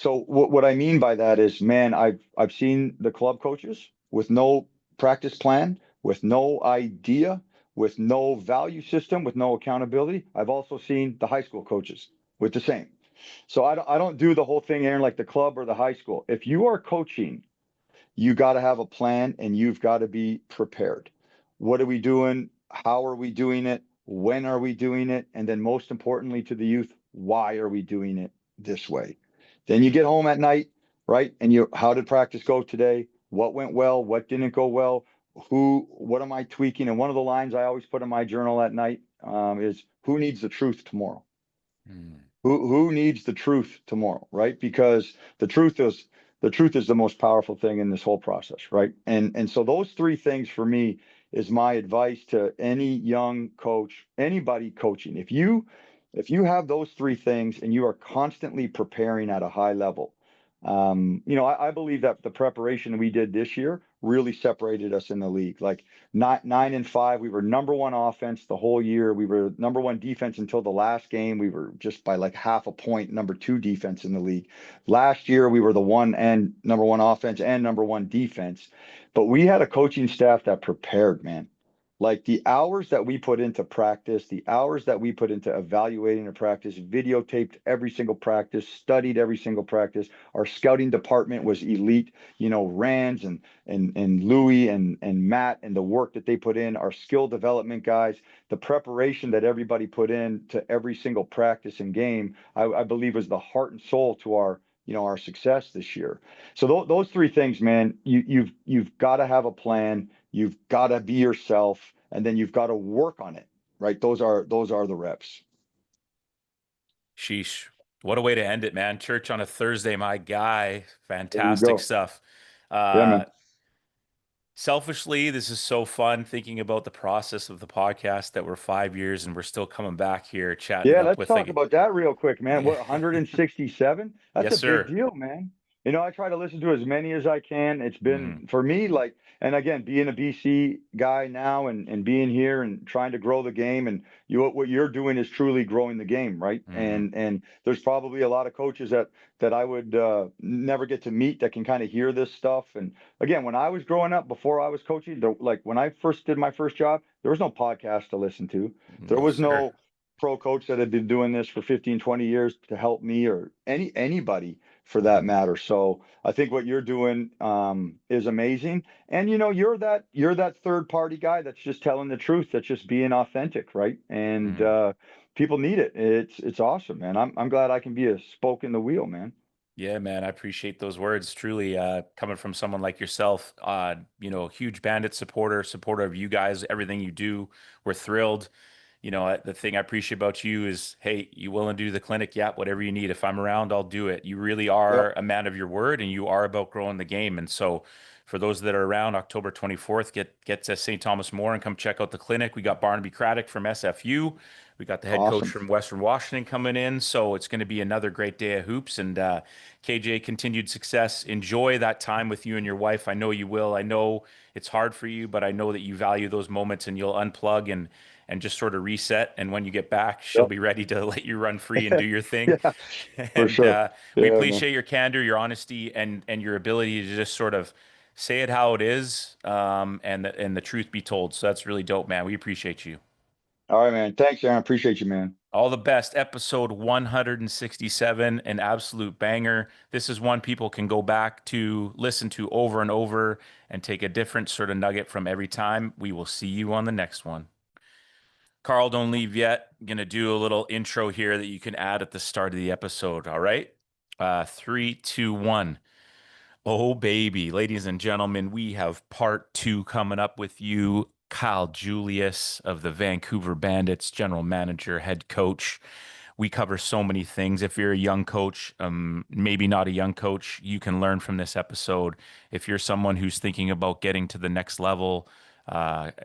B: So what I mean by that is, man, I've seen the club coaches with no practice plan, with no idea, with no value system, with no accountability. I've also seen the high school coaches with the same. So I don't do the whole thing, Aaron, like the club or the high school. If you are coaching, you got to have a plan and you've got to be prepared. What are we doing? How are we doing it? When are we doing it? And then, most importantly, to the youth, why are we doing it this way? Then you get home at night, right? And how did practice go today? What went well? What didn't go well? What am I tweaking? And one of the lines I always put in my journal at night is, who needs the truth tomorrow?
A: Mm.
B: Who needs the truth tomorrow, right? Because the truth is the most powerful thing in this whole process, right? And so those three things for me is my advice to any young coach, anybody coaching. If you have those three things and you are constantly preparing at a high level, I believe that the preparation we did this year really separated us in the league. Like 9-5, we were number one offense the whole year. We were number one defense until the last game. We were just by like half a point number two defense in the league. Last year we were the one and number one offense and number one defense. But we had a coaching staff that prepared, man. Like the hours that we put into practice, the hours that we put into evaluating a practice, videotaped every single practice, studied every single practice. Our scouting department was elite. Rands and Louis and Matt and the work that they put in, our skill development guys, the preparation that everybody put in to every single practice and game, I believe was the heart and soul to our success this year. So those three things, man, you've got to have a plan, you've got to be yourself, and then you've got to work on it, right? Those are the reps.
A: Sheesh. What a way to end it, man. Church on a Thursday, my guy.
B: There you
A: Fantastic
B: go.
A: stuff.
B: Yeah,
A: Uh,
B: man.
A: Selfishly, this is so fun thinking about the process of the podcast that we're 5 years and we're still coming back here chatting it
B: Yeah,
A: up
B: let's
A: with
B: talk
A: like,
B: about that real quick, man.
A: yeah.
B: What, 167? That's
A: Yes,
B: a big
A: sir.
B: deal, man. I try to listen to as many as I can. It's
A: Hmm.
B: been for me like, and again, being a BC guy now and being here and trying to grow the game, and what you're doing is truly growing the game, right?
A: Hmm.
B: And there's probably a lot of coaches that I would never get to meet that can kind of hear this stuff. And again, when I was growing up, before I was coaching, like when I first did my first job, there was no podcast to listen to. There
A: No,
B: was
A: sir.
B: no pro coach that had been doing this for 15, 20 years to help me or anybody for that
A: Hmm.
B: matter. So I think what you're doing is amazing. And you're that third party guy that's just telling the truth, that's just being authentic, right? And
A: Hmm.
B: people need it. It's awesome, man. I'm glad I can be a spoke in the wheel, man.
A: Yeah, man, I appreciate those words. Truly, coming from someone like yourself, huge Bandit supporter of you guys, everything you do. We're thrilled. The thing I appreciate about you is, hey, you willing to do the clinic? Yeah, whatever you need. If I'm around, I'll do it. You really
B: Yep.
A: are a man of your word, and you are about growing the game. And so, for those that are around, October 24th, get to St. Thomas More and come check out the clinic. We got Barnaby Craddock from SFU. We got the head coach
B: Awesome.
A: from Western Washington coming in. So it's going to be another great day of hoops. And KJ, continued success. Enjoy that time with you and your wife. I know you will. I know it's hard for you, but I know that you value those moments and you'll unplug and just sort of reset. And when you get back, she'll
B: Yep.
A: be ready to let you run free and do your thing.
B: Yeah, for
A: And
B: sure.
A: we
B: Yeah, man.
A: appreciate your candor, your honesty, and your ability to just sort of say it how it is, and the truth be told. So that's really dope, man. We appreciate you.
B: All right, man. Thanks, Aaron. Appreciate you, man.
A: All the best. Episode 167, an absolute banger. This is one people can go back to, listen to over and over, and take a different sort of nugget from every time. We will see you on the next one. Carl, don't leave yet. Gonna do a little intro here that you can add at the start of the episode. All right. Three, two, one. Oh, baby. Ladies and gentlemen, we have part two coming up with you. Kyle Julius of the Vancouver Bandits, general manager, head coach. We cover so many things. If you're a young coach, maybe not a young coach, you can learn from this episode. If you're someone who's thinking about getting to the next level,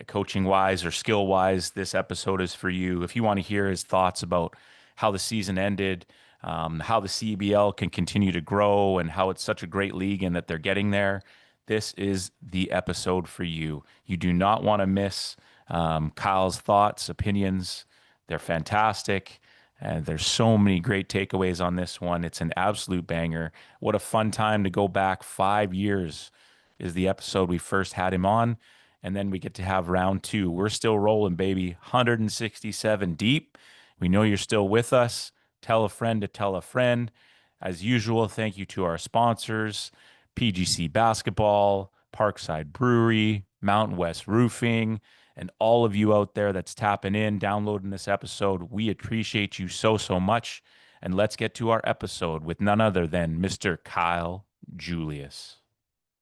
A: coaching wise or skill wise, this episode is for you. If you want to hear his thoughts about how the season ended, how the CEBL can continue to grow, and how it's such a great league and that they're getting there, this is the episode for you. You do not want to miss Kyle's thoughts, opinions. They're fantastic. And there's so many great takeaways on this one. It's an absolute banger. What a fun time to go back 5 years is the episode we first had him on. And then we get to have round two. We're still rolling, baby. 167 deep. We know you're still with us. Tell a friend to tell a friend. As usual, thank you to our sponsors, PGC Basketball, Parkside Brewery, Mountain West Roofing, and all of you out there that's tapping in, downloading this episode. We appreciate you so, so much. And let's get to our episode with none other than Mr. Kyle Julius.